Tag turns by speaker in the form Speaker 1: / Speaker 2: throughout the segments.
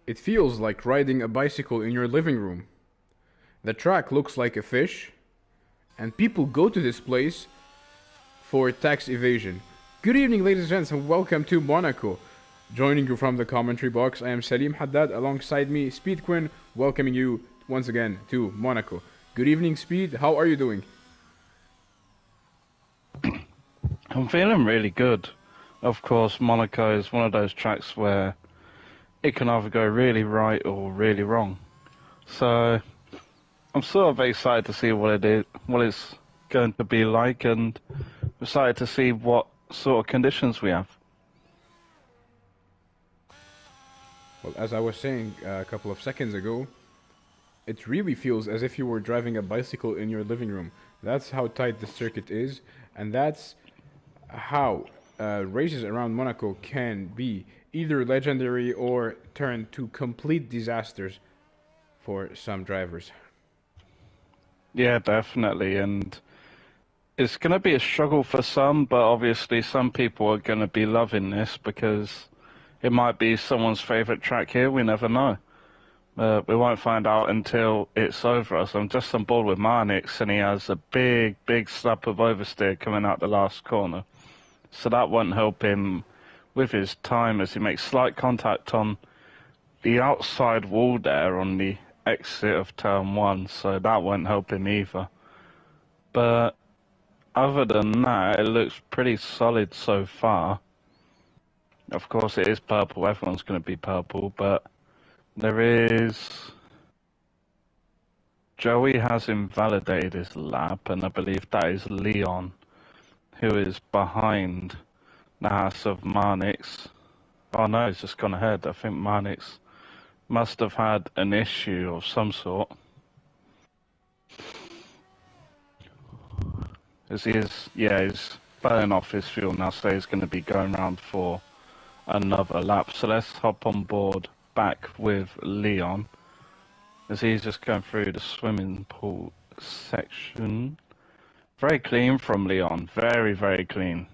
Speaker 1: It feels like riding a bicycle in your living room. The track looks like a fish, and people go to this place for tax evasion. Good evening, ladies and gents, and welcome to Monaco. Joining you from the commentary box, I am Salim Haddad. Alongside me, Speed Quinn, welcoming you once again to Monaco. Good evening, Speed. How are you doing?
Speaker 2: I'm feeling really good. Of course, Monaco is one of those tracks where it can either go really right or really wrong. So I'm sort of excited to see what it's going to be like, and excited to see what sort of conditions we have.
Speaker 1: Well, as I was saying a couple of seconds ago, it really feels as if you were driving a bicycle in your living room. That's how tight the circuit is, and that's how races around Monaco can be either legendary or turn to complete disasters for some drivers.
Speaker 2: Yeah, definitely, and it's going to be a struggle for some, but obviously some people are going to be loving this because it might be someone's favourite track here, we never know. We won't find out until it's over. So I'm just on board with Marnix, and he has a big slap of oversteer coming out the last corner. So that won't help him with his time as he makes slight contact on the outside wall there on the exit of turn one. So that won't help him either. But other than that, it looks pretty solid so far. Of course, it is purple. Everyone's going to be purple, but there is... Joey has invalidated his lap, and I believe that is Leon, who is behind the house of Marnix. Oh no, he's just gone ahead. I think Marnix must have had an issue of some sort. As he is, yeah, he's burning off his fuel now, so he's going to be going around for another lap. So let's hop on board back with Leon, as he's just going through the swimming pool section. Very clean from Leon, very clean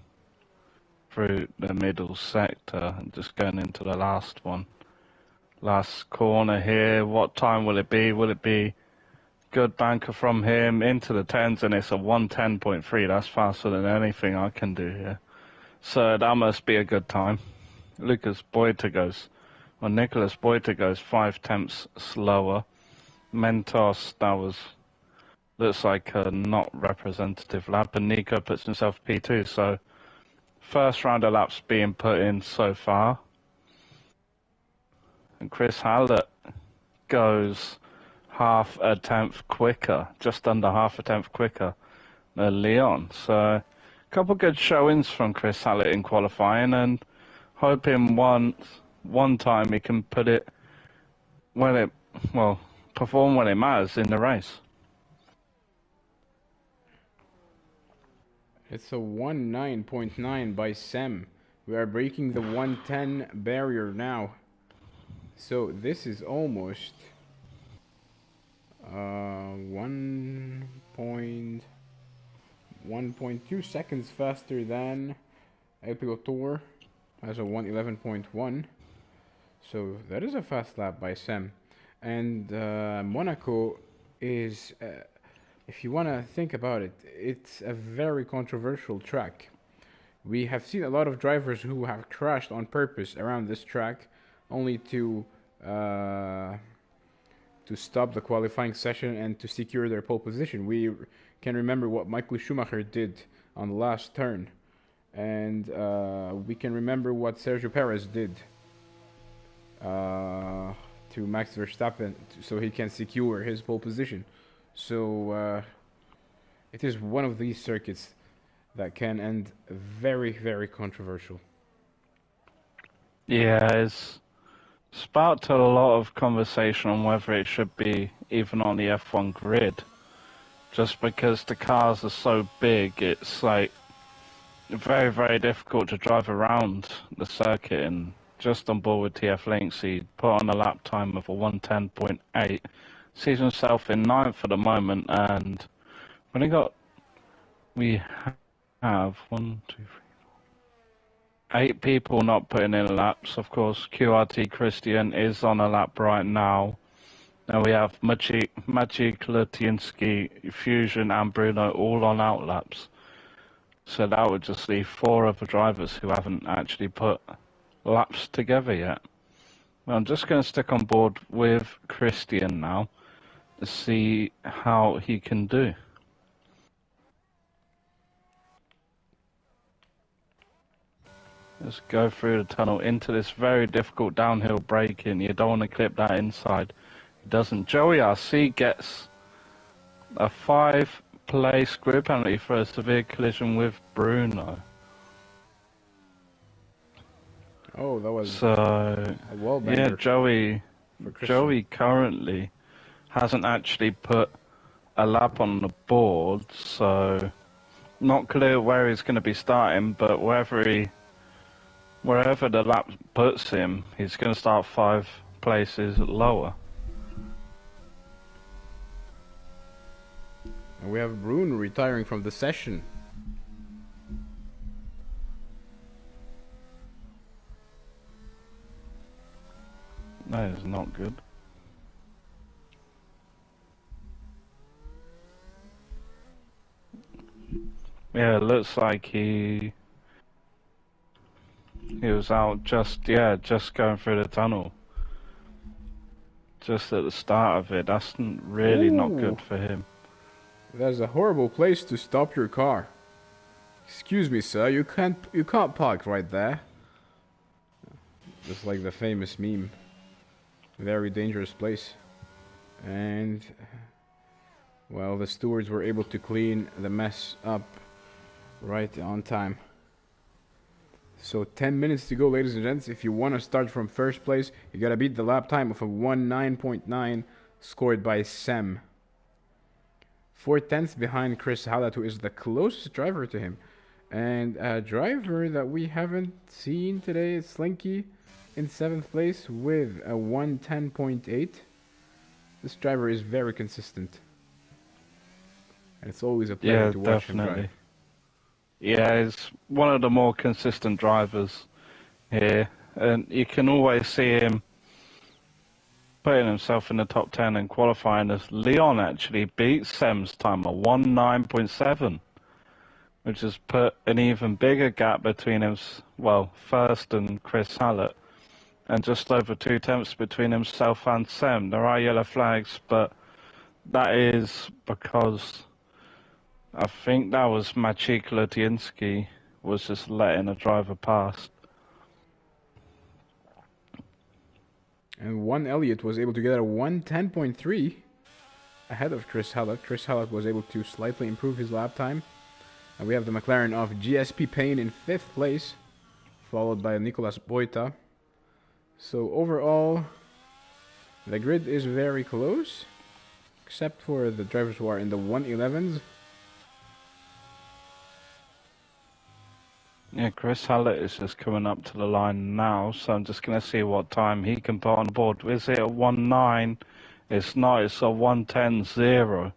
Speaker 2: through the middle sector, and just going into the last one. Last corner here, what time will it be? Will it be good banker from him into the 10s, and it's a 110.3, that's faster than anything I can do here. So that must be a good time. Nicholas Boyta goes 5 tenths slower. Mentos, looks like a not representative lap, and Nico puts himself P2, so first round of laps being put in so far. And Chris Hallett goes half a tenth quicker, just under half a tenth quicker than Leon. So a couple good showings from Chris Hallett in qualifying, and hoping one time he can put it perform when it matters in the race.
Speaker 1: It's a 19.9 by Sem. We are breaking the 110 barrier now. So this is almost 1.2 seconds faster than El Pilotor has a 111.1. So that is a fast lap by Sem. And Monaco is, if you want to think about it, it's a very controversial track. We have seen a lot of drivers who have crashed on purpose around this track, only to stop the qualifying session and to secure their pole position. We can remember what Michael Schumacher did on the last turn, and we can remember what Sergio Perez did to Max Verstappen so he can secure his pole position. So it is one of these circuits that can end very controversial.
Speaker 2: Yeah, it's sparked a lot of conversation on whether it should be even on the F1 grid. Just because the cars are so big, it's like very difficult to drive around the circuit. And just on board with TF Links, he put on a lap time of a 110.8, sees himself in 9th for the moment, and we have 1, 2, 3, 8 people not putting in laps. Of course, QRT Christian is on a lap right now. Now we have Maciej Latinsky, Fusion and Bruno all on out laps. So that would just leave 4 other drivers who haven't actually put laps together yet. Well, I'm just going to stick on board with Christian now to see how he can do. Let's go through the tunnel into this very difficult downhill braking. You don't want to clip that inside. He doesn't. Joey RC gets a 5-place grid penalty for a severe collision with Bruno.
Speaker 1: Oh, that was
Speaker 2: so
Speaker 1: a wall banger.
Speaker 2: Yeah, Joey currently hasn't actually put a lap on the board, so not clear where he's going to be starting, but wherever the lap puts him, he's going to start 5 places lower.
Speaker 1: And we have Bruno retiring from the session.
Speaker 2: That is not good. Yeah, it looks like he was out just going through the tunnel. Just at the start of it. That's really not good for him.
Speaker 1: That's a horrible place to stop your car. Excuse me, sir, you can't park right there. Just like the famous meme. Very dangerous place. And well, the stewards were able to clean the mess up right on time. So 10 minutes to go, ladies and gents. If you want to start from first place, you gotta beat the lap time of a 19.9 scored by Sam. 4/10 behind Chris Hallett, who is the closest driver to him. And a driver that we haven't seen today is Slinky in 7th place with a 110.8. This driver is very consistent. And it's always a pleasure to watch him drive.
Speaker 2: Yeah, he's one of the more consistent drivers here. And you can always see him putting himself in the top 10 and qualifying as Leon actually beat Sem's time of 19.7, which has put an even bigger gap between him, first and Chris Hallett, and just over 2 tenths between himself and Sem. There are yellow flags, but that is because I think that was Maciej Latinsky was just letting a driver pass.
Speaker 1: And one Elliott was able to get a 110.3 ahead of Chris Hallett. Chris Hallett was able to slightly improve his lap time. And we have the McLaren of GSP Payne in 5th place, followed by Nicolas Boita. So overall, the grid is very close, except for the drivers who are in the 111s.
Speaker 2: Yeah, Chris Hallett is just coming up to the line now, so I'm just going to see what time he can put on board. Is it a 1.9? It's not, it's a 1:10.0.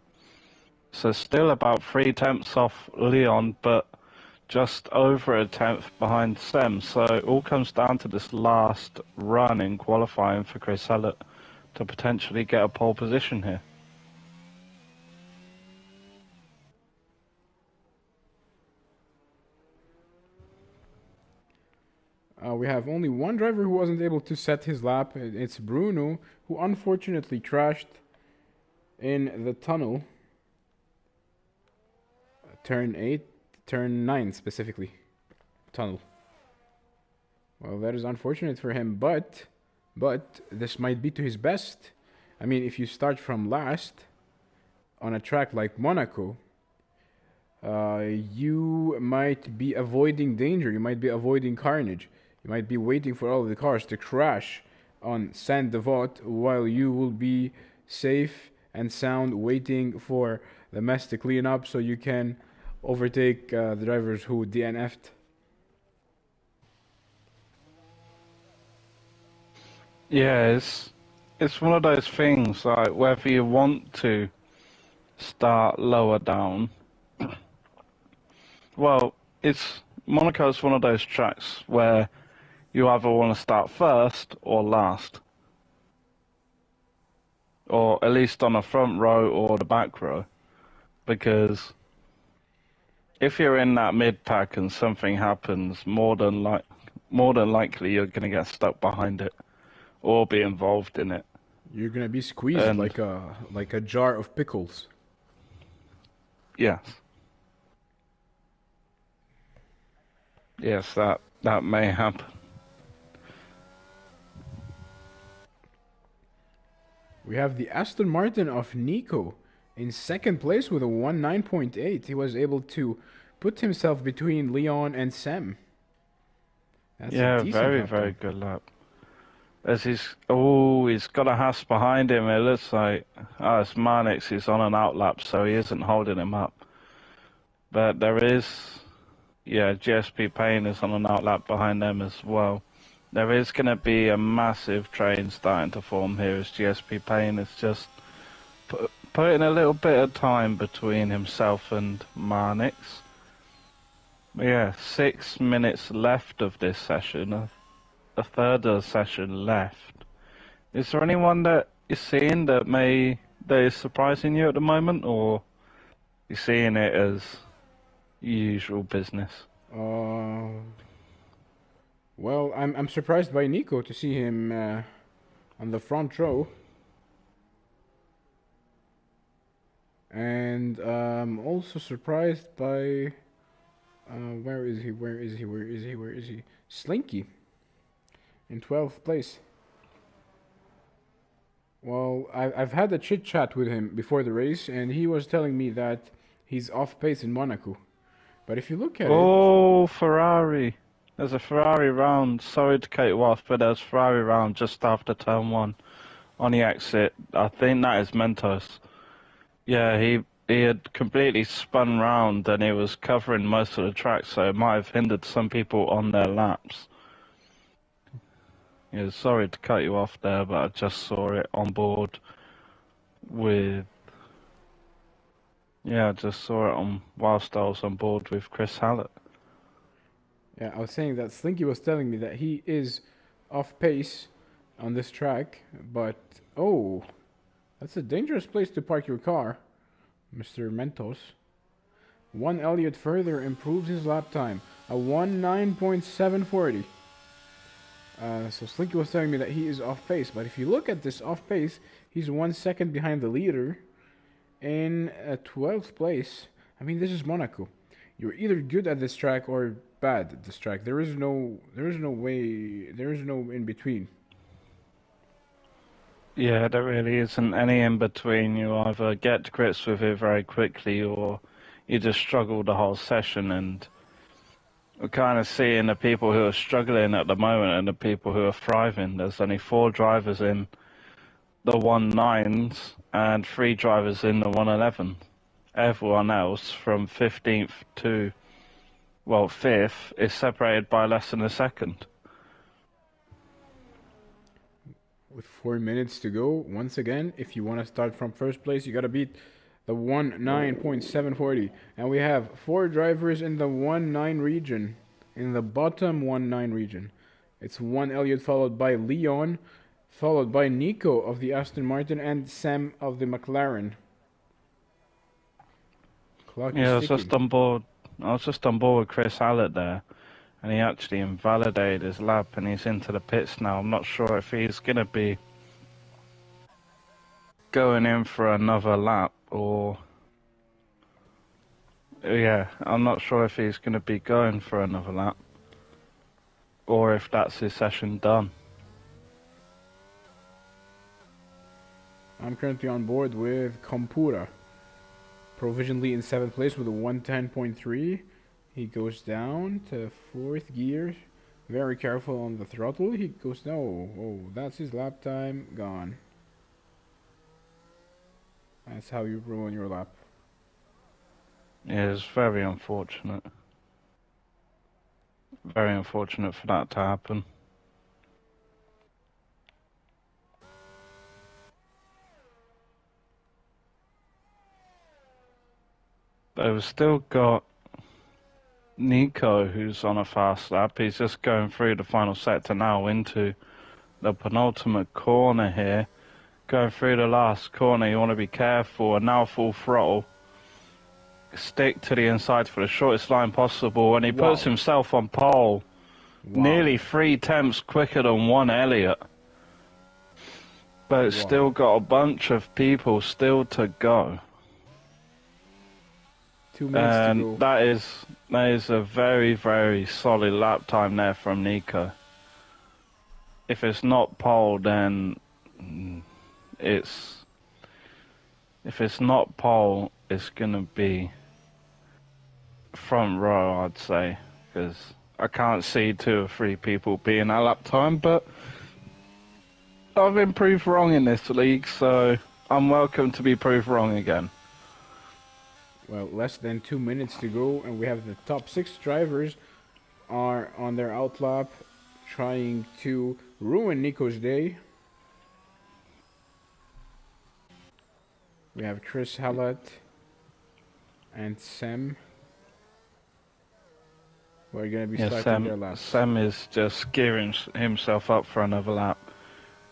Speaker 2: So still about 3 tenths off Leon, but just over a tenth behind Sem. So it all comes down to this last run in qualifying for Chris Hallett to potentially get a pole position here.
Speaker 1: We have only one driver who wasn't able to set his lap. It's Bruno, who unfortunately crashed in the tunnel. Turn 9 specifically. Tunnel. Well, that is unfortunate for him, but this might be to his best. I mean, if you start from last on a track like Monaco, you might be avoiding danger. You might be avoiding carnage. You might be waiting for all of the cars to crash on Saint-Devote while you will be safe and sound waiting for the mess to clean up so you can overtake the drivers who DNF'd.
Speaker 2: Yeah, it's one of those things, like whether you want to start lower down. Well, it's Monaco is one of those tracks where you either want to start first or last. Or at least on the front row or the back row. Because if you're in that mid-pack and something happens, more than likely you're going to get stuck behind it or be involved in it.
Speaker 1: You're gonna be squeezed
Speaker 2: And
Speaker 1: like a jar of pickles.
Speaker 2: yes. Yes, that may happen.
Speaker 1: We have the Aston Martin of Nico in second place with a 1.9.8. He was able to put himself between Leon and Sam. That's a decent
Speaker 2: very,
Speaker 1: lap
Speaker 2: very
Speaker 1: time.
Speaker 2: good lap. As he's got a Haas behind him. It looks like it's Marnix. He's on an outlap, so he isn't holding him up. But there is, GSP Payne is on an outlap behind them as well. There is going to be a massive train starting to form here as GSP Payne is just putting a little bit of time between himself and Marnix. Yeah, 6 minutes left of this session. A third of the session left. Is there anyone that you're seeing that is surprising you at the moment, or you're seeing it as usual business?
Speaker 1: Well, I'm surprised by Nico to see him on the front row. And also surprised by where is he? Slinky in 12th place. Well, I've had a chit chat with him before the race, and he was telling me that he's off pace in Monaco. But if you look at
Speaker 2: it, Ferrari! There's a Ferrari round. Sorry to cut you off, but there's a Ferrari round just after turn 1 on the exit. I think that is Mentos. Yeah, he had completely spun round and he was covering most of the track, so it might have hindered some people on their laps. Yeah, sorry to cut you off there, but I just saw it on board with... Yeah, I just saw it whilst I was on board with Chris Hallett.
Speaker 1: Yeah, I was saying that Slinky was telling me that he is off pace on this track, but that's a dangerous place to park your car, Mr. Mentos. 1 Elliott further improves his lap time, a 1.9.740. So Slinky was telling me that he is off pace, but if you look at this off pace, he's 1 second behind the leader in 12th place. I mean, this is Monaco. You're either good at this track or bad at this track. There is no in between.
Speaker 2: Yeah, there really isn't any in between. You either get to grips with it very quickly or you just struggle the whole session, and we're kind of seeing the people who are struggling at the moment and the people who are thriving. There's only 4 drivers in the 1.9s and 3 drivers in the 1.11. Everyone else from 15th to 5th is separated by less than a second.
Speaker 1: With 4 minutes to go, once again, if you want to start from first place, you gotta beat the 1.9.740. And we have 4 drivers in the 1.9 region, in the bottom 1.9 region. It's 1 Elliott followed by Leon, followed by Nico of the Aston Martin and Sam of the McLaren.
Speaker 2: I was just on board with Chris Hallett there, and he actually invalidated his lap, and he's into the pits now. I'm not sure if he's going to be going in for another lap, or... Yeah, I'm not sure if he's going to be going for another lap, or if that's his session done.
Speaker 1: I'm currently on board with Kompura, provisionally in 7th place with a 110.3. He goes down to 4th gear. Very careful on the throttle. He goes down. That's his lap time gone. That's how you ruin your lap.
Speaker 2: Yeah, it's very unfortunate. Very unfortunate for that to happen. But we've still got Nico, who's on a fast lap. He's just going through the final sector now into the penultimate corner here. Going through the last corner, you want to be careful, and now full throttle. Stick to the inside for the shortest line possible, and he puts himself on pole. Nearly 3 tenths quicker than one Elliott. But it's still got a bunch of people still to go.
Speaker 1: 2 minutes to go.
Speaker 2: That is a very, very solid lap time there from Nico. If it's not pole, then if it's not pole, it's gonna be front row, I'd say, because I can't see 2 or 3 people being that lap time, but I've been proved wrong in this league, so I'm welcome to be proved wrong again.
Speaker 1: Well, less than 2 minutes to go, and we have the top 6 drivers are on their outlap, trying to ruin Nico's day. We have Chris Hallett and Sam. We're going to be starting their laps.
Speaker 2: Sam is just gearing himself up for another lap.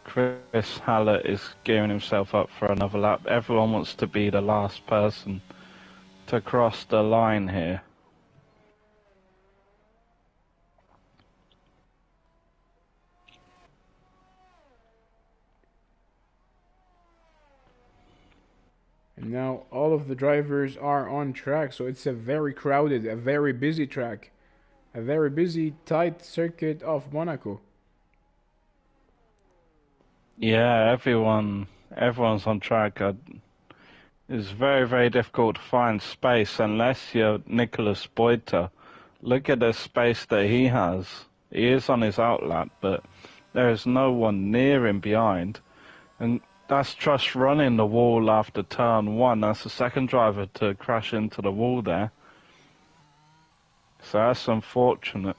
Speaker 2: Chris Hallett is gearing himself up for another lap. Everyone wants to be the last person to cross the line here.
Speaker 1: And now all of the drivers are on track, so it's a very crowded, a very busy track. A very busy, tight circuit of Monaco.
Speaker 2: Yeah, everyone's on track. It's very, very difficult to find space unless you're Nicholas Boita. Look at the space that he has. He is on his outlap, but there is no one near him behind. And that's just running the wall after turn 1. That's the second driver to crash into the wall there. So that's unfortunate.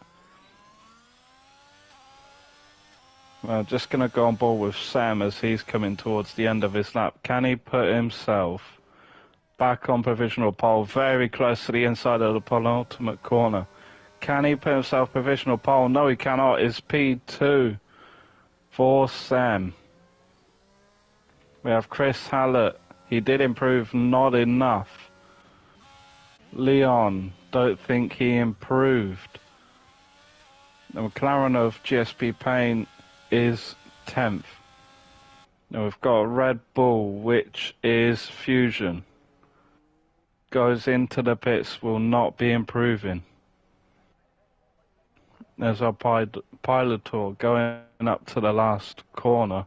Speaker 2: Well, just going to go on board with Sam as he's coming towards the end of his lap. Can he put himself back on provisional pole, very close to the inside of the penultimate corner? Can he put himself provisional pole? No, he cannot. It's P2 for Sam. We have Chris Hallett. He did improve, not enough. Leon, don't think he improved. The McLaren of GSP Payne is 10th. Now we've got a Red Bull, which is Fusion. Goes into the pits, will not be improving. There's our Pilotor going up to the last corner.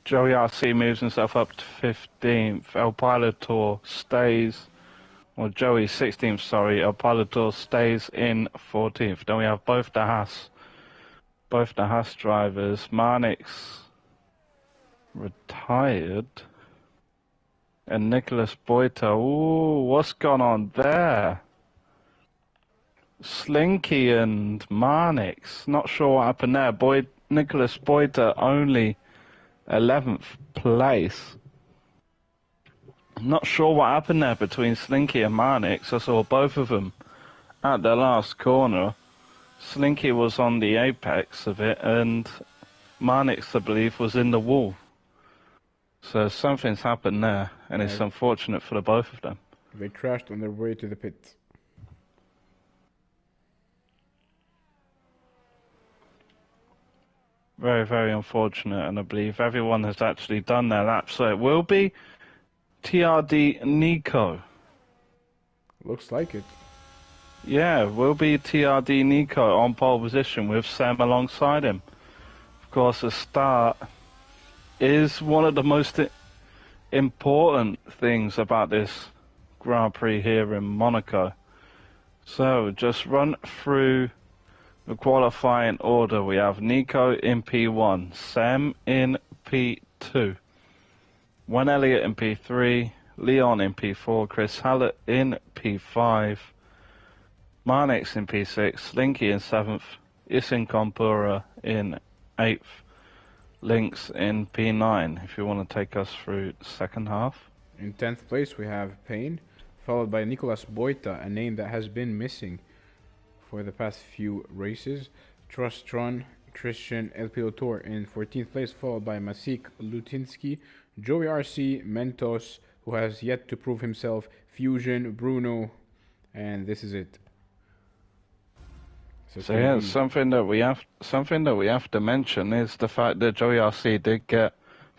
Speaker 2: Joey RC moves himself up to 15th. El Pilotor stays, or Joey 16th, sorry. El Pilotor stays in 14th. Then we have both the Haas drivers. Marnix retired. And Nicholas Boita. Ooh, what's gone on there? Slinky and Marnix. Not sure what happened there. Nicholas Boita only 11th place. Not sure what happened there between Slinky and Marnix. I saw both of them at the last corner. Slinky was on the apex of it, and Marnix, I believe, was in the wall. So something's happened there, and it's unfortunate for the both of them.
Speaker 1: They crashed on their way to the pit.
Speaker 2: Very, very unfortunate, and I believe everyone has actually done their lap, so it will be TRD Nico.
Speaker 1: Looks like it.
Speaker 2: Yeah, will be TRD Nico on pole position with Sam alongside him. Of course, the start is one of the most important things about this Grand Prix here in Monaco. So, just run through the qualifying order. We have Nico in P1, Sam in P2, One Elliott in P3, Leon in P4, Chris Hallett in P5, Marnix in P6, Slinky in 7th, Isin Kompura in 8th, Lynx in P9, if you want to take us through the second half.
Speaker 1: In 10th place we have Payne, followed by Nicolas Boita, a name that has been missing for the past few races. Trustron, Christian El Pilotor in 14th place, followed by Masik Lutinsky, Joey RC, Mentos, who has yet to prove himself, Fusion, Bruno, and this is it.
Speaker 2: So yeah, something that we have to mention is the fact that Joey RC did get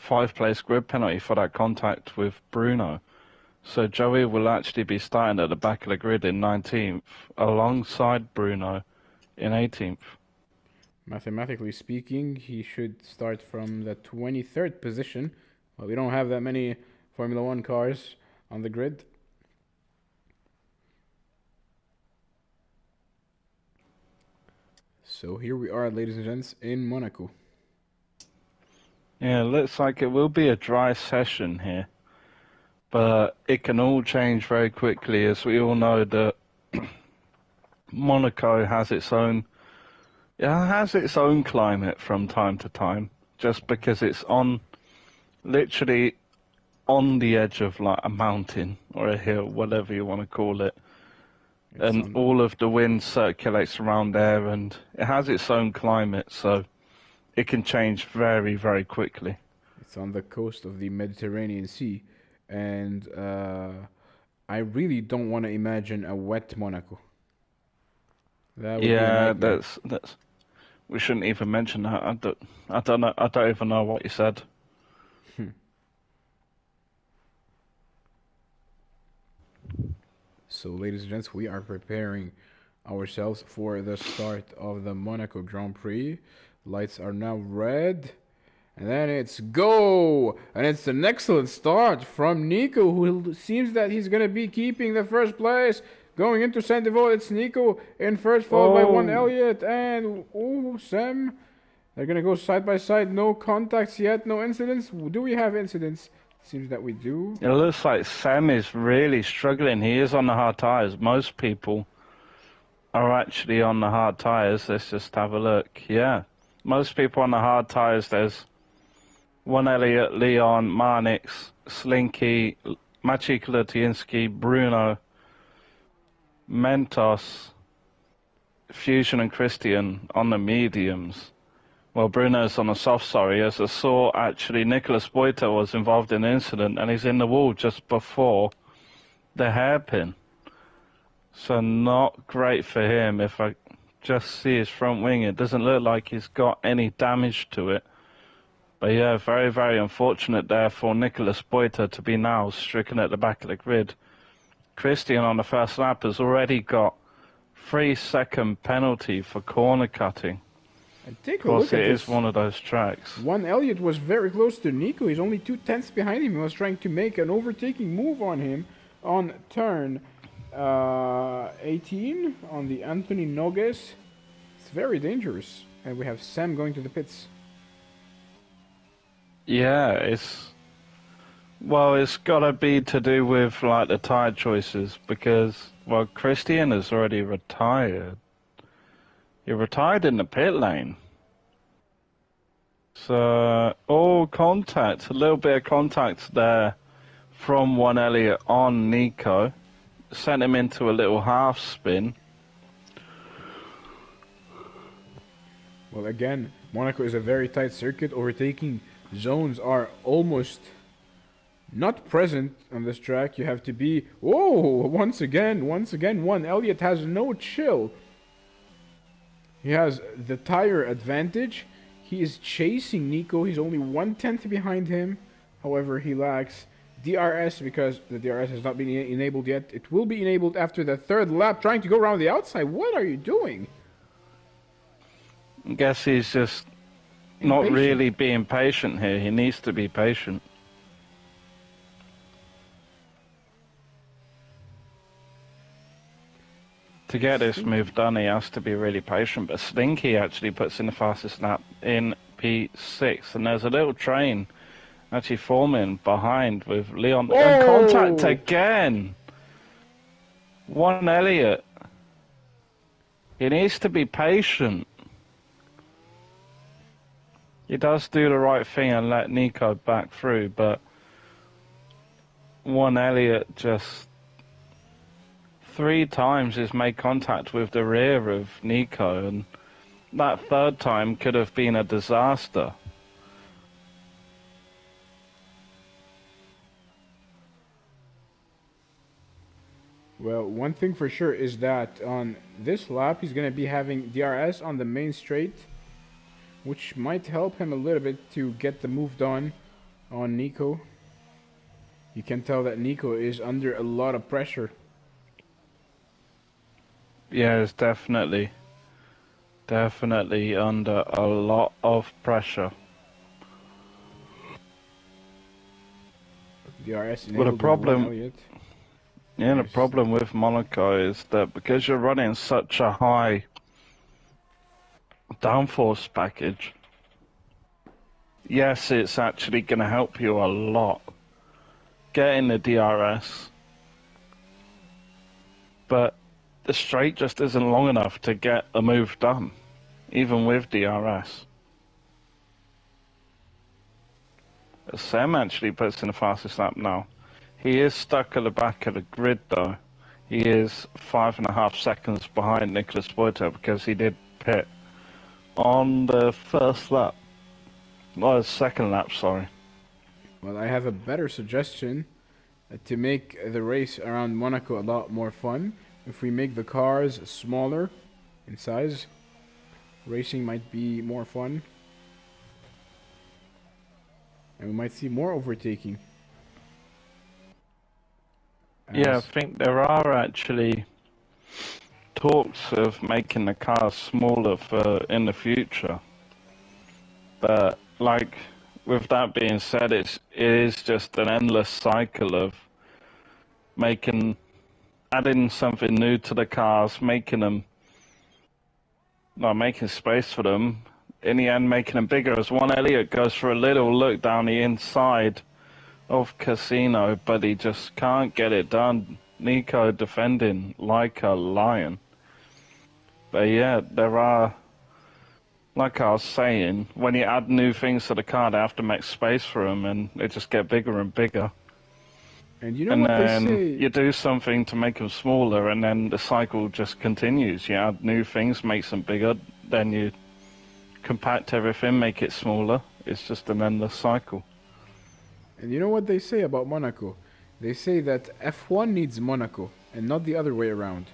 Speaker 2: 5th place grid penalty for that contact with Bruno. So Joey will actually be starting at the back of the grid in 19th, alongside Bruno in 18th.
Speaker 1: Mathematically speaking, he should start from the 23rd position. Well, we don't have that many Formula 1 cars on the grid. So here we are, ladies and gents, in Monaco.
Speaker 2: Yeah, looks like it will be a dry session here. But it can all change very quickly, as we all know that Monaco has its own climate from time to time, just because it's literally on the edge of like a mountain or a hill, whatever you want to call it. And all of the wind circulates around there, and it has its own climate, so it can change very, very quickly.
Speaker 1: It's on the coast of the Mediterranean Sea. And I really don't want to imagine a wet Monaco. That would be a nightmare.
Speaker 2: that's. We shouldn't even mention that. I don't know. I don't even know what you said.
Speaker 1: So, ladies and gents, we are preparing ourselves for the start of the Monaco Grand Prix. Lights are now red. And then it's go! And it's an excellent start from Nico, who seems that he's going to be keeping the first place. Going into Saint-Devote, it's Nico in first, followed by one Elliott. And, Sam. They're going to go side by side. No contacts yet, no incidents. Do we have incidents? Seems that we do.
Speaker 2: It looks like Sam is really struggling. He is on the hard tyres. Most people are actually on the hard tyres. Let's just have a look. Yeah. Most people on the hard tyres, there's one Elliott, Leon, Marnix, Slinky, Maciej Lutinsky, Bruno, Mentos, Fusion and Christian on the mediums. Well, Bruno's on the soft, sorry. As I saw, actually, Nicolas Boita was involved in the incident, and he's in the wall just before the hairpin. So not great for him. If I just see his front wing, it doesn't look like he's got any damage to it. But yeah, very, very unfortunate there for Nicolas Boita to be now stricken at the back of the grid. Christian on the first lap has already got 3-second penalty for corner cutting.
Speaker 1: And take a look at this.
Speaker 2: It is one of those tracks.
Speaker 1: One Elliott was very close to Nico. He's only 2/10 behind him. He was trying to make an overtaking move on him on turn 18 on the Anthony Nogues. It's very dangerous. And we have Sam going to the pits.
Speaker 2: Yeah, it's got to be to do with like the tyre choices, because Christian has already retired. He retired in the pit lane. So contact, a little bit of contact there from one Elliott on Nico, sent him into a little half spin.
Speaker 1: Well, again, Monaco is a very tight circuit. Overtaking zones are almost not present on this track. You have to be... once again, one Elliott has no chill. He has the tire advantage. He is chasing Nico. He's only 1/10 behind him. However, he lacks DRS because the DRS has not been enabled yet. It will be enabled after the third lap, trying to go around the outside. What are you doing?
Speaker 2: I guess he's just not really being patient here. He needs to be patient. To get this move done, he has to be really patient. But Slinky actually puts in the fastest lap in P6. And there's a little train actually forming behind with Leon. And contact again! One Elliott. He needs to be patient. He does do the right thing and let Nico back through, but one Elliott just 3 times he's made contact with the rear of Nico, and that third time could have been a disaster.
Speaker 1: Well, one thing for sure is that on this lap he's going to be having DRS on the main straight, which might help him a little bit to get the move done on Nico. You can tell that Nico is under a lot of pressure.
Speaker 2: Yeah, it's definitely under a lot of pressure.
Speaker 1: DRS
Speaker 2: Well, the problem,
Speaker 1: Elliott.
Speaker 2: yeah, the problem with Monaco is that because you're running such a high downforce package, yes, it's actually going to help you a lot getting the DRS, but the straight just isn't long enough to get a move done, even with DRS. Sam actually puts in the fastest lap now. He is stuck at the back of the grid though. He is 5.5 seconds behind Nicholas Boito because he did pit on the first lap. No, the second lap, sorry.
Speaker 1: Well, I have a better suggestion to make the race around Monaco a lot more fun. If we make the cars smaller in size, racing might be more fun. And we might see more overtaking.
Speaker 2: Yeah, I think there are actually talks of making the cars smaller for in the future. But like, with that being said, it is just an endless cycle of adding something new to the cars, making space for them. In the end, making them bigger. As one Elliott goes for a little look down the inside of Casino, but he just can't get it done. Nico defending like a lion. But yeah, there are, like I was saying, when you add new things to the car, they have to make space for them, and they just get bigger and bigger.
Speaker 1: And you know what they say?
Speaker 2: You do something to make them smaller, and then the cycle just continues. You add new things, makes them bigger, then you compact everything, make it smaller. It's just an endless cycle.
Speaker 1: And you know what they say about Monaco? They say that F1 needs Monaco, and not the other way around.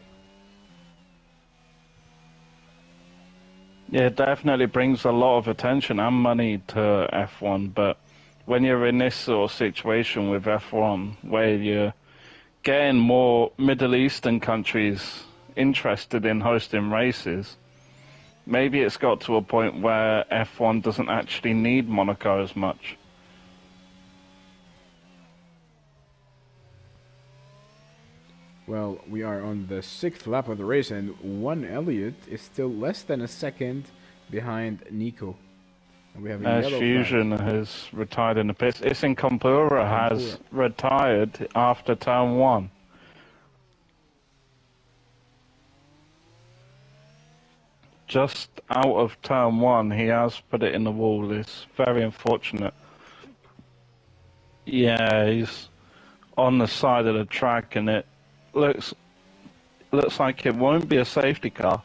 Speaker 2: Yeah, it definitely brings a lot of attention and money to F1, but when you're in this sort of situation with F1, where you're getting more Middle Eastern countries interested in hosting races, maybe it's got to a point where F1 doesn't actually need Monaco as much.
Speaker 1: Well, we are on the 6th lap of the race, and one Elliott is still less than a second behind Nico. And we have a yellow
Speaker 2: Fusion
Speaker 1: flag.
Speaker 2: has retired in the pits. Isin Kompura has retired after turn 1. Just out of turn 1, he has put it in the wall. It's very unfortunate. Yeah, he's on the side of the track, and it looks like it won't be a safety car.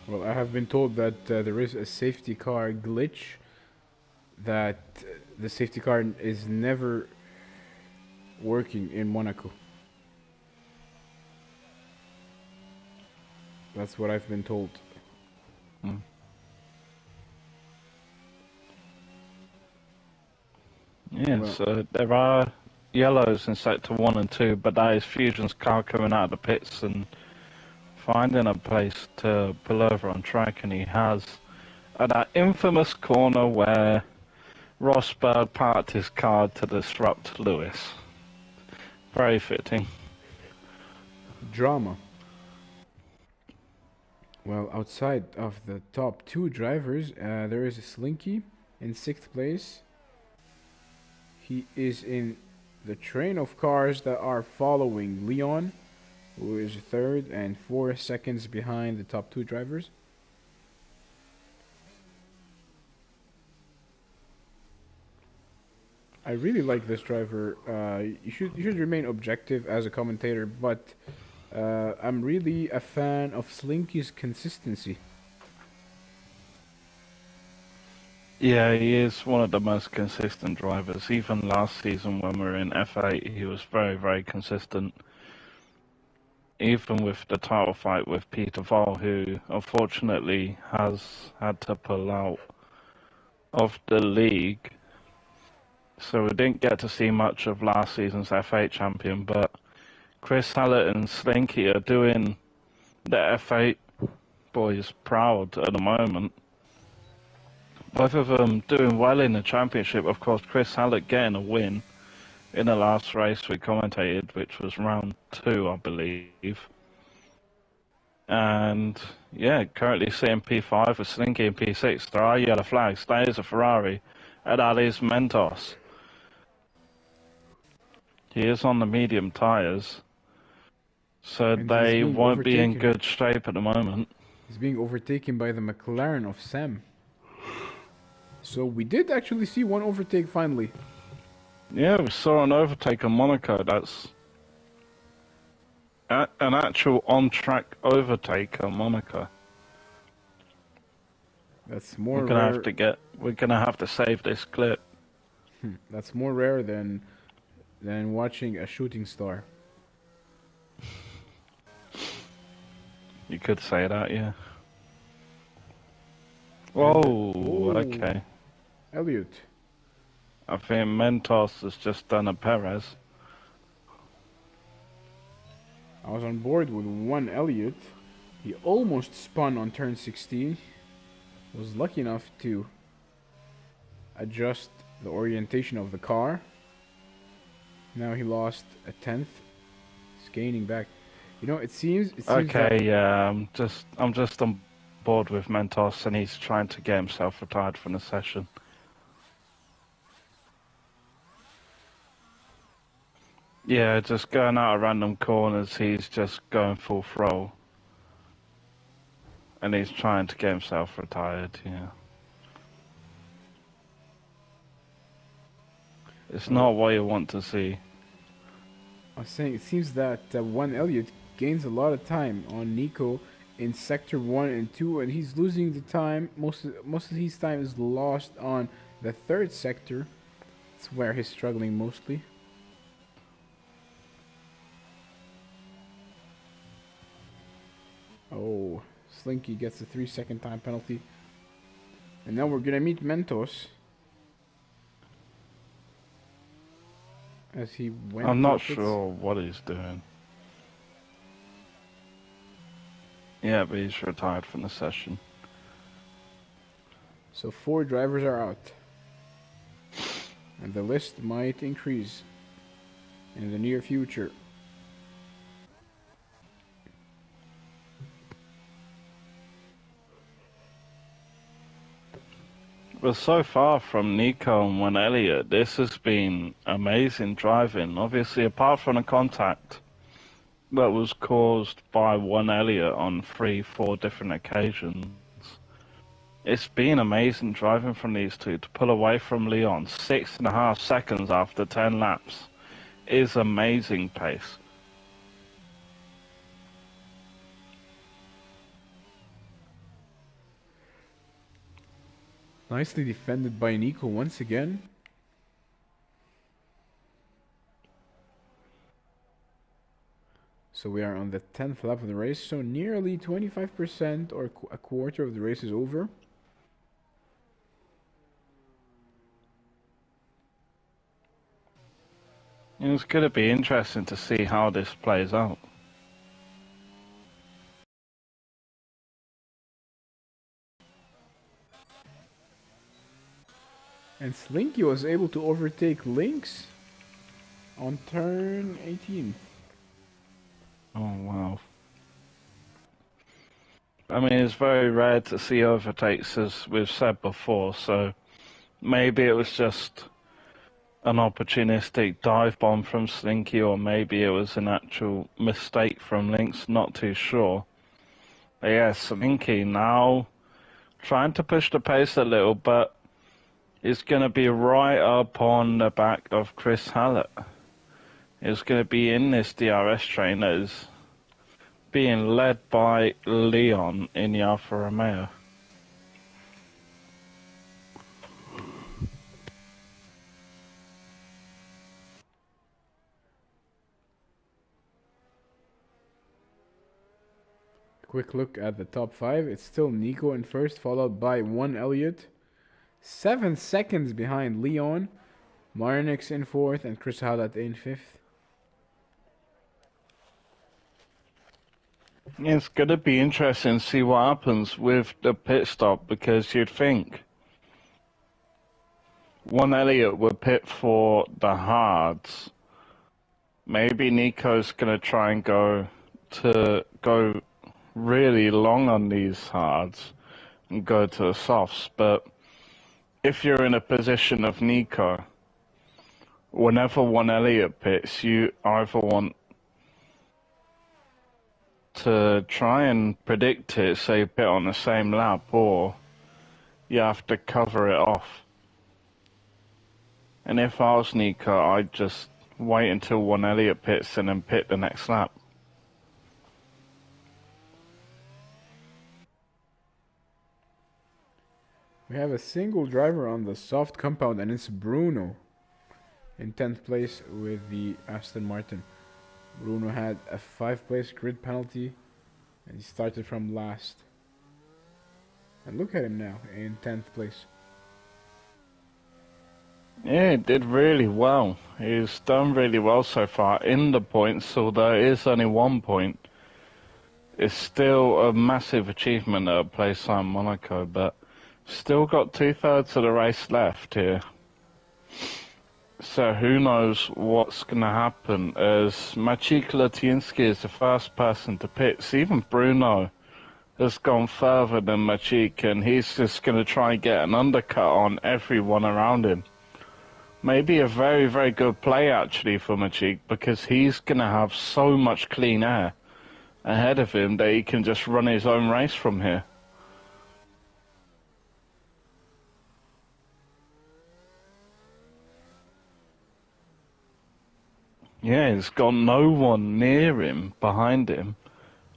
Speaker 1: Well, I have been told that there is a safety car glitch, that the safety car is never working in Monaco. That's what I've been told.
Speaker 2: Yeah, well, so there are yellows in sector 1 and 2, but that is Fusion's car coming out of the pits and finding a place to pull over on track, and he has at that infamous corner where Rosberg parked his car to disrupt Lewis. Very fitting.
Speaker 1: Drama. Well, outside of the top 2 drivers, there is a Slinky in 6th place. He is in the train of cars that are following Leon, who is 3rd and 4 seconds behind the top 2 drivers. I really like this driver. You should remain objective as a commentator, but I'm really a fan of Slinky's consistency.
Speaker 2: Yeah, he is one of the most consistent drivers. Even last season when we were in F8, he was very, very consistent. Even with the title fight with Peter Val, who unfortunately has had to pull out of the league. So we didn't get to see much of last season's F8 champion, but Chris Hallett and Slinky are doing the F8 boys proud at the moment. Both of them doing well in the championship. Of course, Chris Hallett getting a win in the last race we commentated, which was round 2, I believe. And yeah, currently sitting P5 with Slinky in P6. There are yellow flags. That is a Ferrari, and that is Mentos. He is on the medium tyres, so
Speaker 1: And he's
Speaker 2: they
Speaker 1: being
Speaker 2: won't be in
Speaker 1: overtaken.
Speaker 2: good shape at the moment.
Speaker 1: He's being overtaken by the McLaren of Sam. So we did actually see one overtake finally.
Speaker 2: Yeah, we saw an overtake on Monaco. That's an actual on-track overtake on Monaco.
Speaker 1: That's more
Speaker 2: We're gonna
Speaker 1: rare.
Speaker 2: have to get. We're gonna have to save this clip.
Speaker 1: That's more rare than watching a shooting star.
Speaker 2: You could say that, yeah. Whoa,
Speaker 1: Oh,
Speaker 2: okay.
Speaker 1: Elliot.
Speaker 2: I think Mentos has just done a Perez.
Speaker 1: I was on board with one Elliot. He almost spun on turn 16. Was lucky enough to adjust the orientation of the car. Now he lost a tenth. He's gaining back. You know, it seems
Speaker 2: Okay,
Speaker 1: that
Speaker 2: yeah, I'm just on board with Mentos, and he's trying to get himself retired from the session. Yeah, just going out of random corners, he's just going full throttle. And he's trying to get himself retired, yeah. It's not what you want to see.
Speaker 1: I was saying it seems that one Elliot gains a lot of time on Nico in sector 1 and 2, and he's losing the time. Most of his time is lost on the third sector. It's where he's struggling mostly. Oh, Slinky gets a 3-second time penalty. And now we're gonna meet Mentos. As he went
Speaker 2: I'm
Speaker 1: to
Speaker 2: not
Speaker 1: the pits.
Speaker 2: sure what he's doing. Yeah, but he's retired from the session.
Speaker 1: So 4 drivers are out. And the list might increase in the near future.
Speaker 2: Well, so far from Nico and One Elliott, this has been amazing driving. Obviously, apart from the contact that was caused by One Elliott on 3-4 different occasions, it's been amazing driving from these two. To pull away from Leon 6.5 seconds after 10 laps is amazing pace.
Speaker 1: Nicely defended by Nico once again. So we are on the 10th lap of the race, so nearly 25% or a quarter of the race is over.
Speaker 2: It's going to be interesting to see how this plays out.
Speaker 1: And Slinky was able to overtake Lynx on turn 18.
Speaker 2: Oh, wow. I mean, it's very rare to see overtakes, as we've said before, so maybe it was just an opportunistic dive bomb from Slinky, or maybe it was an actual mistake from Lynx, not too sure. But yeah, Slinky now trying to push the pace a little, but is going to be right up on the back of Chris Hallett. It's going to be in this DRS train that is being led by Leon in the Alfa Romeo.
Speaker 1: Quick look at the top 5. It's still Nico in first, followed by 1 Elliott. 7 seconds behind Leon. Marnix in 4th and Chris Hallett in 5th.
Speaker 2: It's going to be interesting to see what happens with the pit stop, because you'd think 1 Elliott would pit for the hards. Maybe Nico's going to try and go really long on these hards and go to the softs, but if you're in a position of Nico, whenever 1 Elliott pits, you either want to try and predict it, say pit on the same lap, or you have to cover it off. And if I was Nico, I'd just wait until 1 Elliott pits and then pit the next lap.
Speaker 1: We have a single driver on the soft compound, and it's Bruno in 10th place with the Aston Martin. Bruno had a 5-place grid penalty and he started from last. And look at him now in 10th place.
Speaker 2: Yeah, he did really well. He's done really well so far in the points, although it is only 1 point. It's still a massive achievement at a place like Monaco, but still got 2/3 of the race left here. So who knows what's going to happen, as Maciej Latinsky is the first person to pit. So even Bruno has gone further than Maciej, and he's just going to try and get an undercut on everyone around him. Maybe a very, very good play actually for Maciej, because he's going to have so much clean air ahead of him that he can just run his own race from here. Yeah, he's got no one near him, behind him,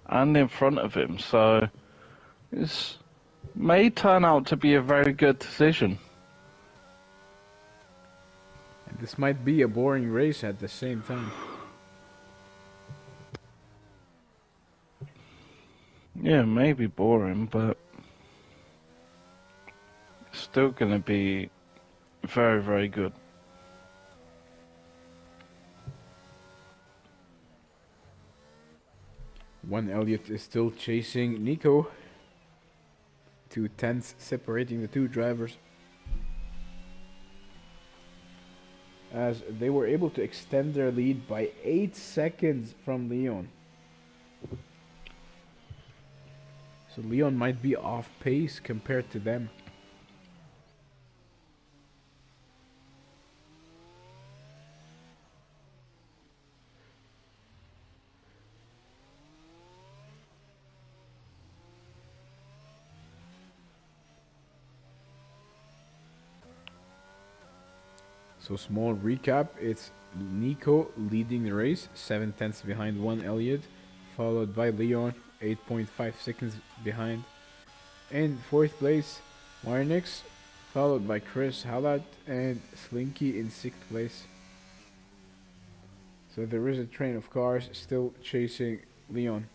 Speaker 2: and in front of him, so this may turn out to be a very good decision.
Speaker 1: And this might be a boring race at the same time.
Speaker 2: Yeah, maybe boring, but it's still going to be very, very good.
Speaker 1: One Elliott is still chasing Nico. 2/10 separating the two drivers, as they were able to extend their lead by 8 seconds from Leon. So Leon might be off pace compared to them. So small recap, it's Nico leading the race, 7/10 behind 1 Elliott, followed by Leon, 8.5 seconds behind. In 4th place, Marnix, followed by Chris Hallett and Slinky in 6th place. So there is a train of cars still chasing Leon.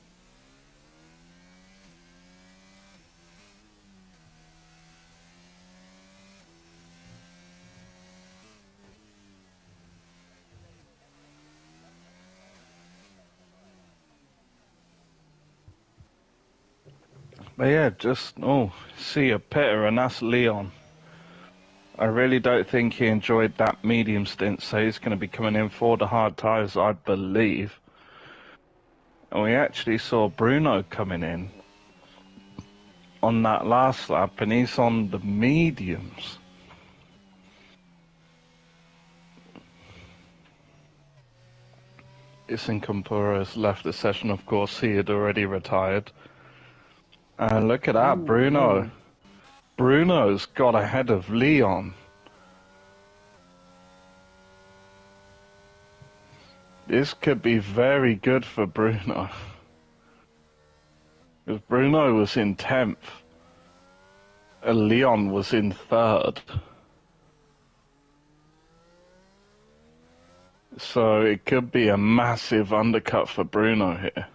Speaker 2: But yeah, just, see a pitter, and that's Leon. I really don't think he enjoyed that medium stint, so he's going to be coming in for the hard tyres, I believe. And we actually saw Bruno coming in on that last lap, and he's on the mediums. Isincampura has left the session, of course, he had already retired. And look at that, Bruno's got ahead of Leon This could be very good for Bruno. Because Bruno was in 10th, and Leon was in 3rd. So it could be a massive undercut for Bruno here.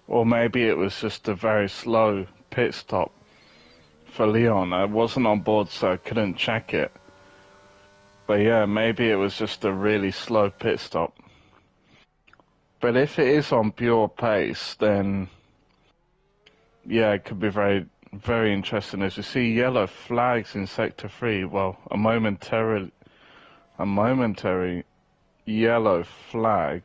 Speaker 2: Or maybe it was just a very slow pit stop for Leon. I wasn't on board, so I couldn't check it. But yeah, maybe it was just a really slow pit stop. But if it is on pure pace, then yeah, it could be very, very interesting. As you see yellow flags in Sector 3, well, a momentary yellow flag.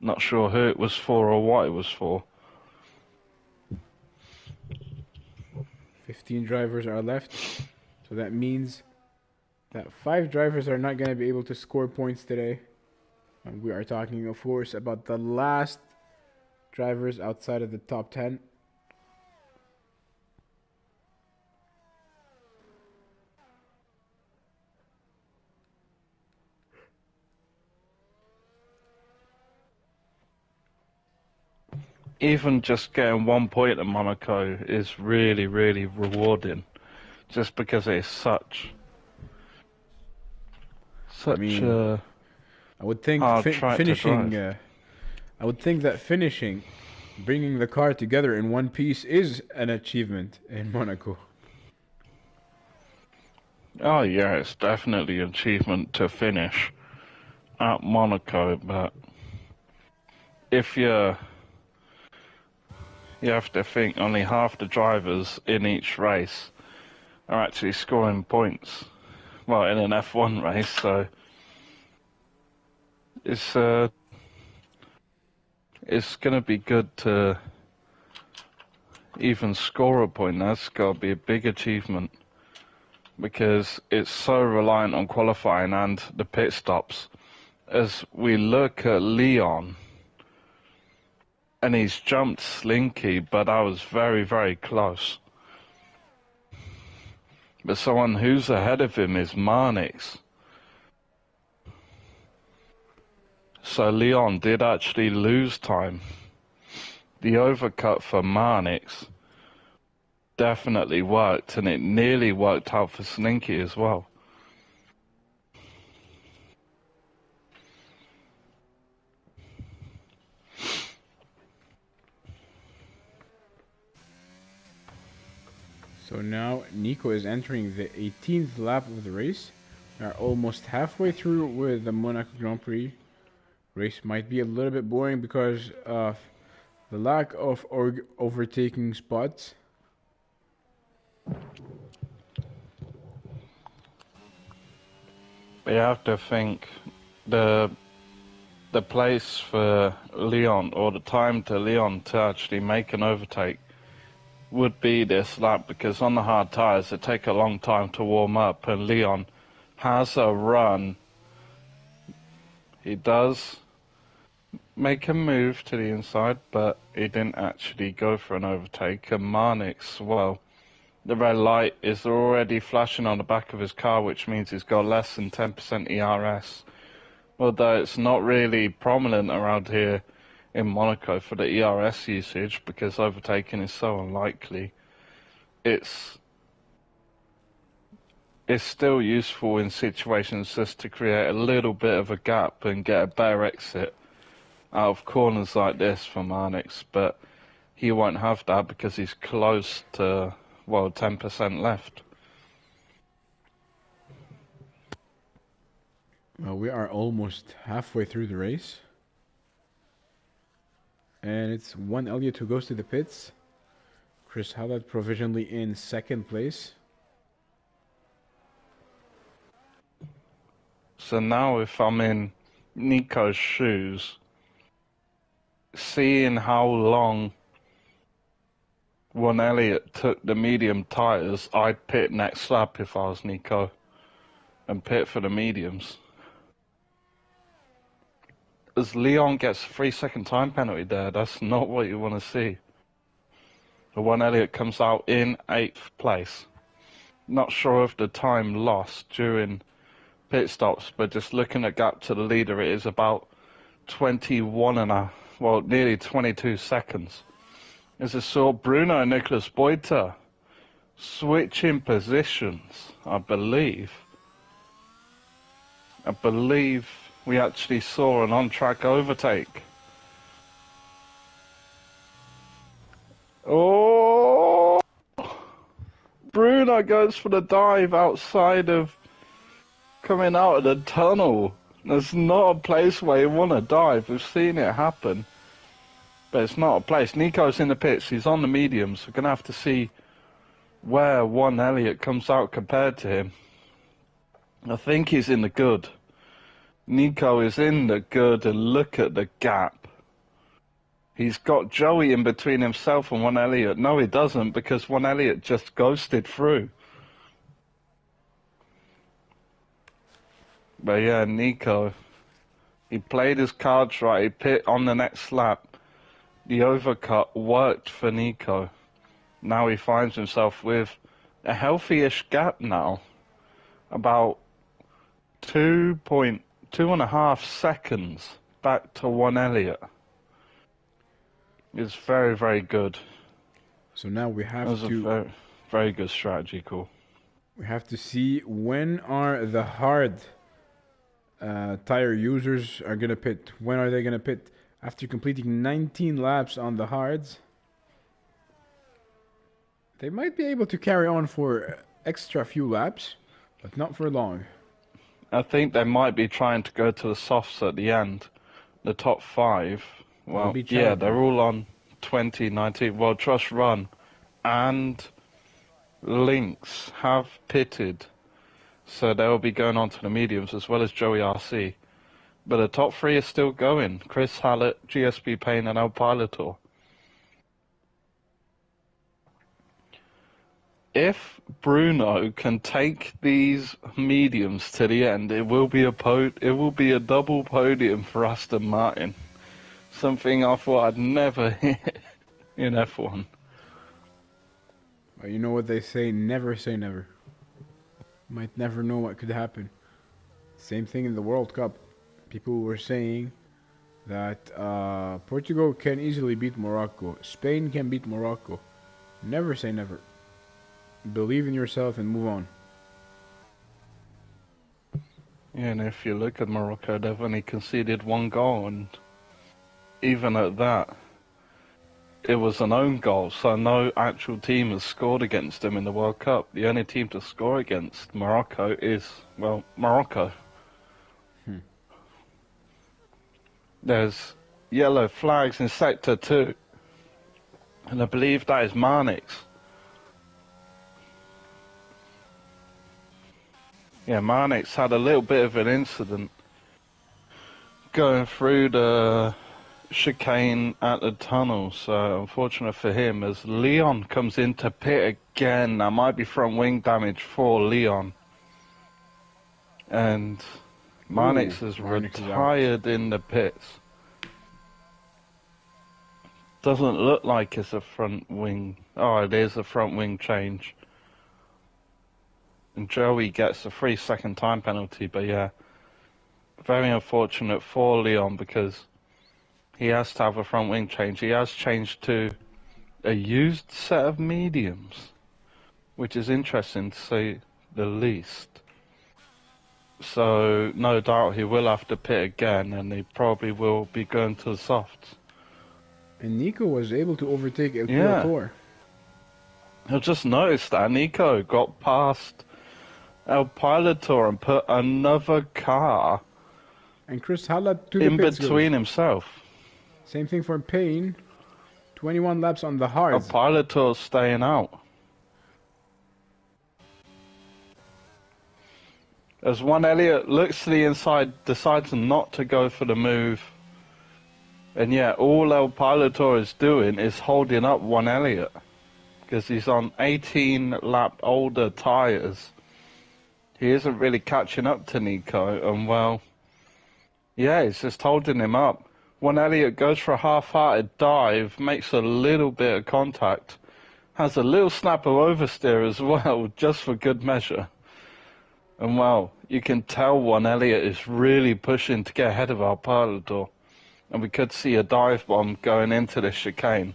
Speaker 2: Not sure who it was for or what it was for.
Speaker 1: 15 drivers are left, so that means that 5 drivers are not going to be able to score points today. And we are talking, of course, about the last drivers outside of the top 10.
Speaker 2: Even just getting 1 point at Monaco is really, really rewarding. Just because it's such
Speaker 1: I would think
Speaker 2: hard track
Speaker 1: finishing.
Speaker 2: to drive.
Speaker 1: I would think that finishing, bringing the car together in one piece, is an achievement in Monaco.
Speaker 2: Oh yeah, it's definitely an achievement to finish at Monaco, but if you have to think only half the drivers in each race are actually scoring points. Well, in an F1 race, so it's going to be good to even score a point. That's got to be a big achievement because it's so reliant on qualifying and the pit stops. As we look at Leon, and he's jumped Slinky, but I was very, very close. But someone who's ahead of him is Marnix. So Leon did actually lose time. The overcut for Marnix definitely worked, and it nearly worked out for Slinky as well.
Speaker 1: So now Nico is entering the 18th lap of the race. We are almost halfway through with the Monaco Grand Prix. Race might be a little bit boring because of the lack of overtaking spots.
Speaker 2: You have to think the place for Leon, or the time to Leon to actually make an overtake, would be this lap, because on the hard tyres it take a long time to warm up, and Leon has a run. He does make a move to the inside, but he didn't actually go for an overtake. And Marnix, well, the red light is already flashing on the back of his car, which means he's got less than 10% ERS. Although it's not really prominent around here in Monaco for the ERS usage, because overtaking is so unlikely. It's still useful in situations just to create a little bit of a gap and get a better exit out of corners like this for Marnix, but he won't have that because he's close to, well, 10% left.
Speaker 1: Well, we are almost halfway through the race. And it's one Elliott who goes to the pits. Chris Hallett provisionally in second place.
Speaker 2: So now if I'm in Nico's shoes, seeing how long one Elliott took the medium tyres, I'd pit next lap if I was Nico and pit for the mediums. As Leon gets a 3-second time penalty there, that's not what you want to see. The one Elliott comes out in 8th place. Not sure of the time lost during pit stops, but just looking at gap to the leader, it is about 21 and nearly 22 seconds. As I saw Bruno and Nicholas Boita switching positions, I believe we actually saw an on-track overtake. Oh! Bruno goes for the dive outside of coming out of the tunnel. There's not a place where you want to dive. We've seen it happen. But it's not a place. Nico's in the pits. He's on the mediums. We're going to have to see where one Elliott comes out compared to him. I think he's in the good. Nico is in the good, and look at the gap. He's got Joey in between himself and one Elliott. No, he doesn't, because one Elliott just ghosted through. But yeah, Nico, he played his cards right. He pit on the next lap. The overcut worked for Nico. Now he finds himself with a healthy-ish gap now. About 2.5 seconds back to one Elliott. It's very, very good.
Speaker 1: So now we have
Speaker 2: That was a very, very good strategy call.
Speaker 1: We have to see when are the hard tire users are gonna pit. When are they gonna pit? After completing 19 laps on the hards, they might be able to carry on for extra few laps, but not for long.
Speaker 2: I think they might be trying to go to the softs at the end. The top 5. Well, yeah, they're all on 2019. Well, Trust Run and Lynx have pitted, so they'll be going on to the mediums as well as Joey RC. But the top 3 are still going. Chris Hallett, GSP Payne, and El Pilotor. If Bruno can take these mediums to the end, it will be a double podium for Aston Martin. Something I thought I'd never hit in F1.
Speaker 1: Well, you know what they say, never say never. Might never know what could happen. Same thing in the World Cup. People were saying that Portugal can easily beat Morocco. Spain can beat Morocco. Never say never. Believe in yourself and move on.
Speaker 2: Yeah, and if you look at Morocco, they've only conceded 1 goal, and even at that, it was an own goal, so no actual team has scored against them in the World Cup. The only team to score against Morocco is, well, Morocco. There's yellow flags in Sector 2, and I believe that is Marnix. Yeah, Marnix had a little bit of an incident going through the chicane at the tunnel, so unfortunate for him as Leon comes into pit again. That might be front wing damage for Leon. And Marnix has retired in the pits. Doesn't look like it's a front wing. Oh, it is a front wing change. And Joey gets a 3-second time penalty, but yeah, very unfortunate for Leon because he has to have a front wing change. He has changed to a used set of mediums, which is interesting to say the least. So no doubt he will have to pit again, and he probably will be going to the softs.
Speaker 1: And Nico was able to overtake El Pilotor.
Speaker 2: I just noticed that Nico got past El Pilotor and put another car
Speaker 1: and Chris Hallett to
Speaker 2: in between himself.
Speaker 1: Same thing for Payne. 21 laps on the hards.
Speaker 2: El Pilotor's staying out. As one Elliott looks to the inside, decides not to go for the move. And yeah, all El Pilotor is doing is holding up one Elliott. Because he's on 18 lap older tyres. He isn't really catching up to Nico. And well, yeah, he's just holding him up. One Elliott goes for a half-hearted dive, makes a little bit of contact. has a little snap of oversteer as well, just for good measure. And well, you can tell One Elliott is really pushing to get ahead of our Pilotor. And we could see a dive bomb going into the chicane.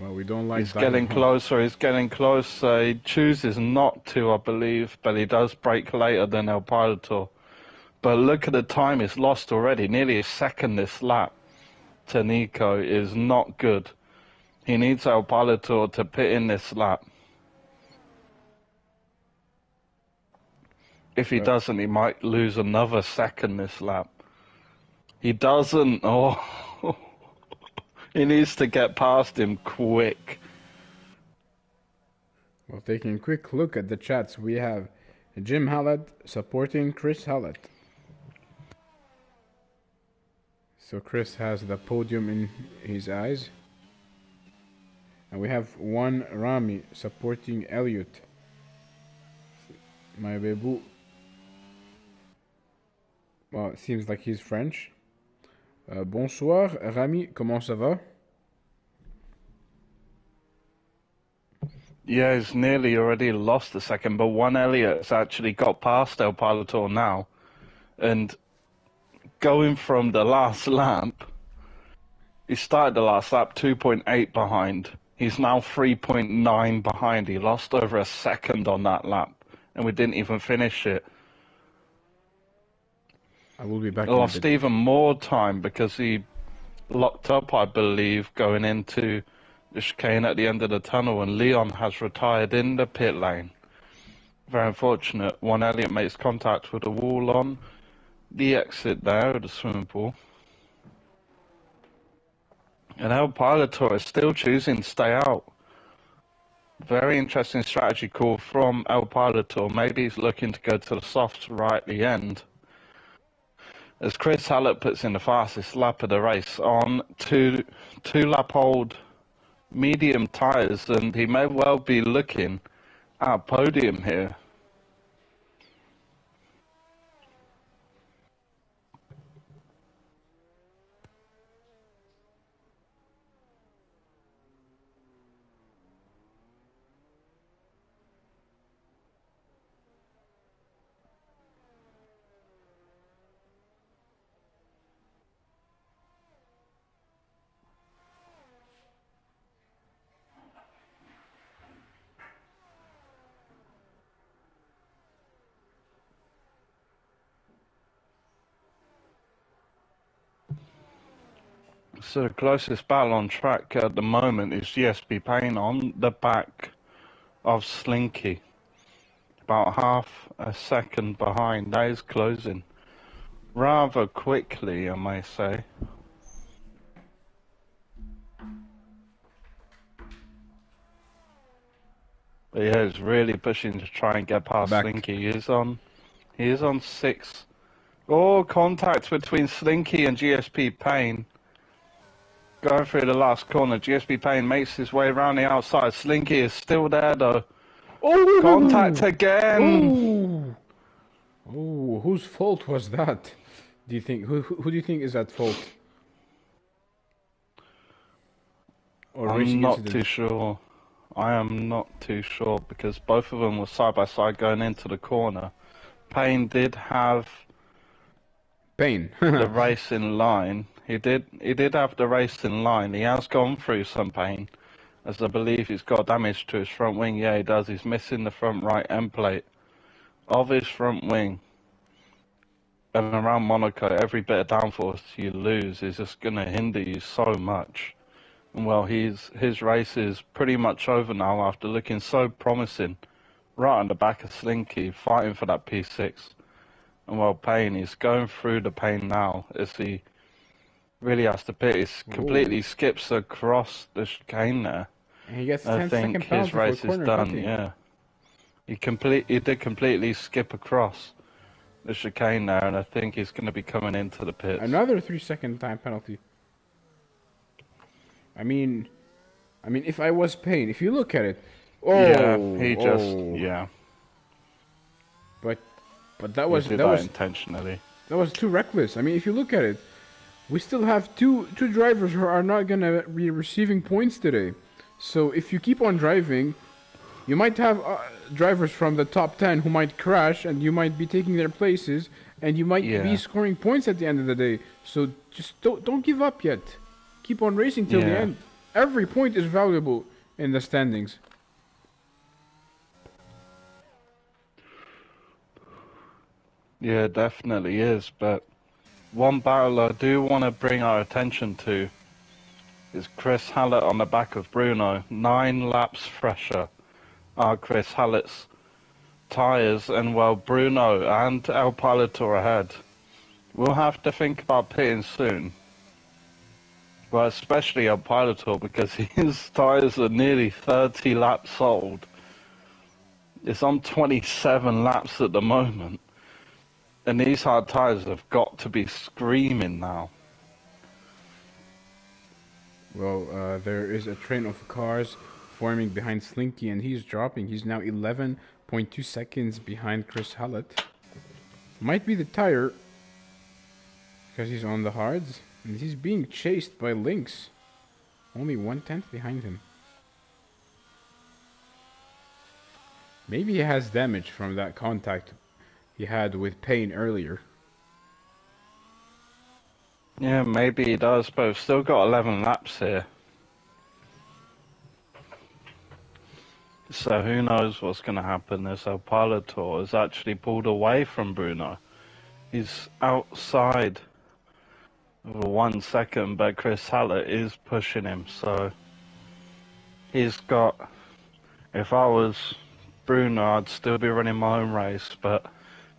Speaker 1: Well, we don't like
Speaker 2: He's getting closer, he's getting closer. He chooses not to, I believe, but he does brake later than El Pilotor. But look at the time he's lost already. Nearly a second this lap to Nico is not good. He needs El Pilotor to pit in this lap. If he doesn't, he might lose another second this lap. He doesn't. Oh, he needs to get past him quick.
Speaker 1: Well, taking a quick look at the chats, we have Jim Hallett supporting Chris Hallett. So Chris has the podium in his eyes. And we have one Rami supporting Elliot. My baby. Well, it seems like he's French. Bonsoir, Rami, comment ça va?
Speaker 2: Yeah, he's nearly already lost a second, but One Elliott's actually got past El Pilotor now. And going from the last lap, he started the last lap 2.8 behind. He's now 3.9 behind. He lost over a second on that lap, and we didn't even finish it.
Speaker 1: I will be back.
Speaker 2: Lost even more time because he locked up, I believe, going into the chicane at the end of the tunnel, and Leon has retired in the pit lane. Very unfortunate. One Elliott makes contact with the wall on the exit there of the swimming pool. And El Pilotor is still choosing to stay out. Very interesting strategy call from El Pilotor. Maybe he's looking to go to the softs right at the end. As Chris Hallett puts in the fastest lap of the race on two lap old medium tyres, and he may well be looking at a podium here. So the closest battle on track at the moment is GSP Payne on the back of Slinky. About half a second behind. That is closing rather quickly, I may say. But yeah, he's really pushing to try and get past Slinky. He is on 6. Oh, contact between Slinky and GSP Payne. Going through the last corner, GSP Payne makes his way around the outside. Slinky is still there though. Oh! Contact again!
Speaker 1: Oh, whose fault was that? Do you think? Who do you think is at fault?
Speaker 2: Or I'm not too sure. I am not too sure because both of them were side by side going into the corner. Payne did have the race in line. He did have the race in line. He has gone through some pain, as I believe he's got damage to his front wing. Yeah, he does. He's missing the front right end plate of his front wing. And around Monaco, every bit of downforce you lose is just going to hinder you so much. And well, his race is pretty much over now after looking so promising right on the back of Slinky, fighting for that P6. And well, Payne is going through the pain now as he really has to pit. He completely skips across the chicane there.
Speaker 1: And he gets
Speaker 2: I think his race is done, yeah. He did completely skip across the chicane there, and I think he's going to be coming into the pits.
Speaker 1: Another 3-second time penalty. I mean, if I was Payne, if you look at it,
Speaker 2: yeah.
Speaker 1: But that was
Speaker 2: intentionally.
Speaker 1: That was too reckless. I mean, if you look at it, we still have two drivers who are not gonna be receiving points today. So if you keep on driving, you might have drivers from the top 10 who might crash, and you might be taking their places, and you might be
Speaker 2: Yeah,
Speaker 1: scoring points at the end of the day. So just don't give up yet. Keep on racing till the
Speaker 2: yeah,
Speaker 1: end. Every point is valuable in the standings.
Speaker 2: yeah, definitely is. But one battle I do want to bring our attention to is Chris Hallett on the back of Bruno. 9 laps fresher are Chris Hallett's tyres, and well, Bruno and El Pilotor ahead. We'll have to think about pitting soon. Well, especially El Pilotor, because his tyres are nearly 30 laps old. It's on 27 laps at the moment. And these hard tyres have got to be screaming now.
Speaker 1: Well, there is a train of cars forming behind Slinky, and he's dropping. He's now 11.2 seconds behind Chris Hallett. Might be the tire, because he's on the hards, and he's being chased by Lynx. Only 1/10 behind him. Maybe he has damage from that contact he had with Payne earlier.
Speaker 2: Yeah, maybe he does, but we've still got 11 laps here. So who knows what's going to happen as El Pilotor has actually pulled away from Bruno. He's outside of 1 second, but Chris Hallett is pushing him, so he's got... If I was Bruno, I'd still be running my own race, but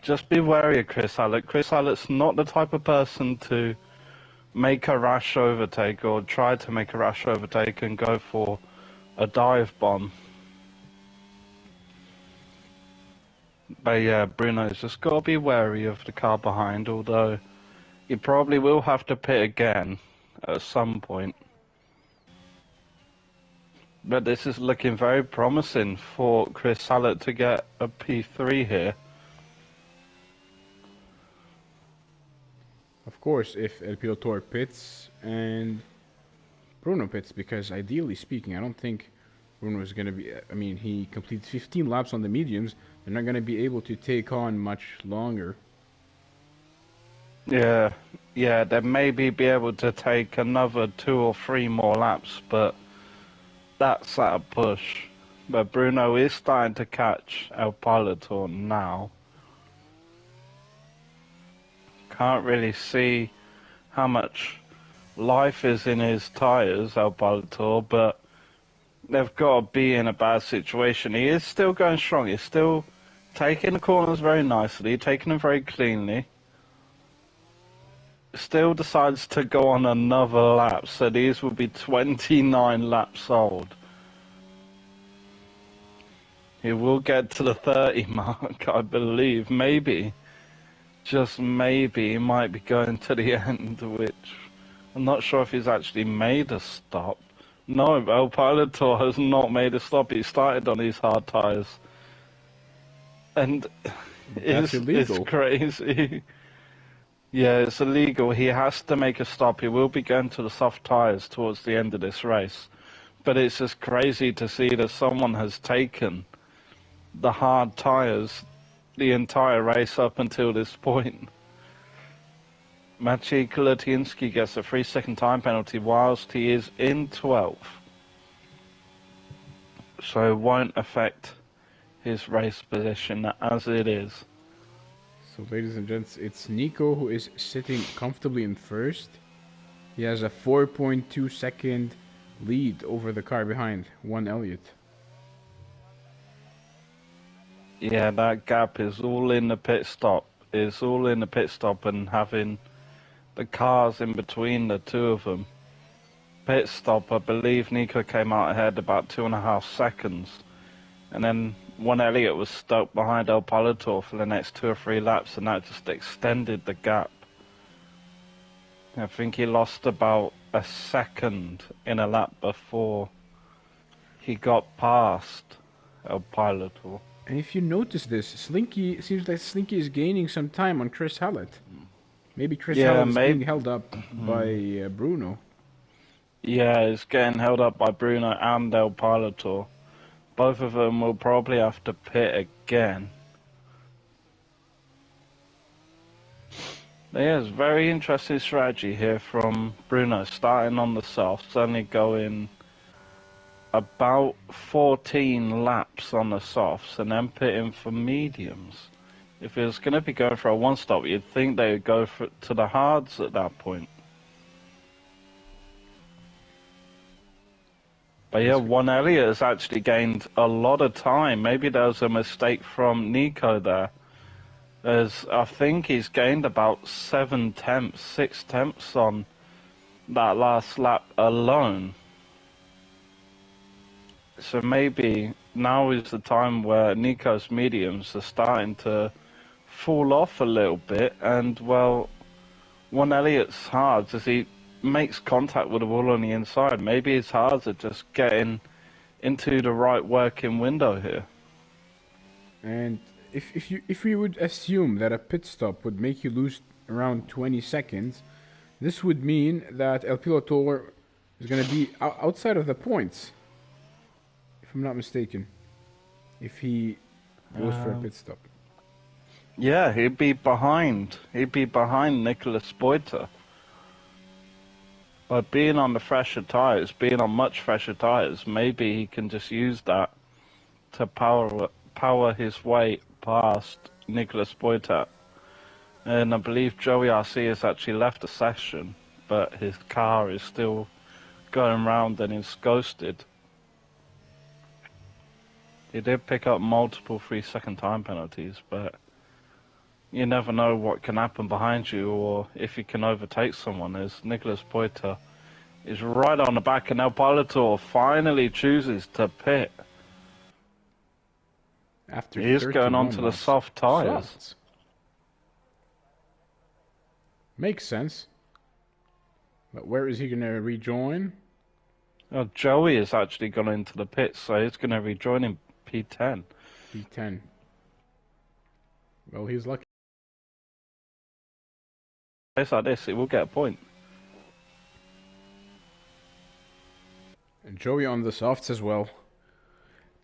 Speaker 2: just be wary of Chris Hallett. Chris Hallett's not the type of person to make a rash overtake or try to make a rash overtake and go for a dive bomb. But yeah, Bruno's just got to be wary of the car behind, although he probably will have to pit again at some point. But this is looking very promising for Chris Hallett to get a P3 here.
Speaker 1: Of course, if El Pilotor pits and Bruno pits, because ideally speaking, I don't think Bruno is going to be... I mean, he completes 15 laps on the mediums. They're not going to be able to take on much longer.
Speaker 2: Yeah, they maybe be able to take another 2 or 3 more laps, but that's at a push. But Bruno is starting to catch El Pilotor now. Can't really see how much life is in his tyres, El Pilotor, but they've got to be in a bad situation. He is still going strong. He's still taking the corners very nicely, taking them very cleanly. Still decides to go on another lap, so these will be 29 laps old. He will get to the 30 mark, I believe. Maybe, just maybe, he might be going to the end, which I'm not sure if he's actually made a stop. No, El Pilotor has not made a stop. He started on these hard tyres. And it's crazy. Yeah, it's illegal. He has to make a stop. He will be going to the soft tyres towards the end of this race. But it's just crazy to see that someone has taken the hard tyres the entire race up until this point. Maciej Kolatiński gets a 3-second time penalty whilst he is in 12th. So it won't affect his race position as it is.
Speaker 1: So, ladies and gents, it's Nico who is sitting comfortably in first. He has a 4.2 second lead over the car behind, one Elliott.
Speaker 2: Yeah, that gap is all in the pit stop. It's all in the pit stop and having the cars in between the two of them. Pit stop, I believe Nico came out ahead about 2.5 seconds. And then one Elliott was stuck behind El Pilotor for the next 2 or 3 laps, and that just extended the gap. I think he lost about a second in a lap before he got past El Pilotor.
Speaker 1: And if you notice this, seems like Slinky is gaining some time on Chris Hallett. Maybe Chris
Speaker 2: Yeah,
Speaker 1: Howell is being
Speaker 2: maybe.
Speaker 1: held up by Bruno.
Speaker 2: Yeah, it's getting held up by Bruno and El Pilotor. Both of them will probably have to pit again. There's very interesting strategy here from Bruno, starting on the softs, only going about 14 laps on the softs, and then pitting for mediums. If it was going to be going for a one-stop, you'd think they would go to the hards at that point. But yeah, One Elliott has actually gained a lot of time. Maybe there was a mistake from Nico there. As I think he's gained about 6 tenths on that last lap alone. So maybe now is the time where Nico's mediums are starting to fall off a little bit, and well, One Elliott's hards, as he makes contact with the wall on the inside, maybe his hards are just getting into the right working window here.
Speaker 1: And if we would assume that a pit stop would make you lose around 20 seconds, this would mean that El Pilotor is going to be outside of the points, if I'm not mistaken, if he goes for a pit stop.
Speaker 2: Yeah, he'd be behind. He'd be behind Nicolas Boita. But being on the fresher tyres, being on much fresher tyres, maybe he can just use that to power his way past Nicolas Boita. And I believe Joey RC has actually left the session, but his car is still going round and is ghosted. He did pick up multiple 3-second time penalties, but you never know what can happen behind you or if you can overtake someone, as Nicolas Boita is right on the back, and El Pilotor finally chooses to pit.
Speaker 1: After
Speaker 2: he is going on to the soft tyres.
Speaker 1: Softs. Makes sense. But where is he going to rejoin?
Speaker 2: Oh, Joey has actually gone into the pits, so he's going to rejoin in P10.
Speaker 1: P10. Well, he's lucky.
Speaker 2: It's like this, it will get a point.
Speaker 1: And Joey on the softs as well.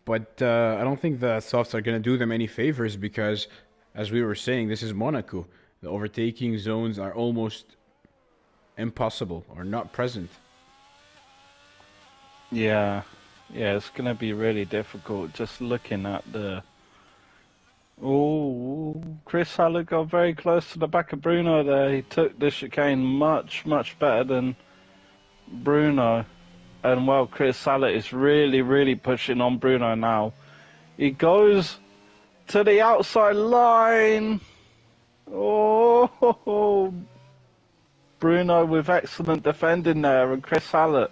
Speaker 1: But I don't think the softs are going to do them any favors because, as we were saying, this is Monaco. The overtaking zones are almost impossible or not present.
Speaker 2: Yeah, it's going to be really difficult just looking at the... Oh, Chris Hallett got very close to the back of Bruno there. He took the chicane much, much better than Bruno. And well, Chris Hallett is really, really pushing on Bruno now. He goes to the outside line. Oh, Bruno with excellent defending there, and Chris Hallett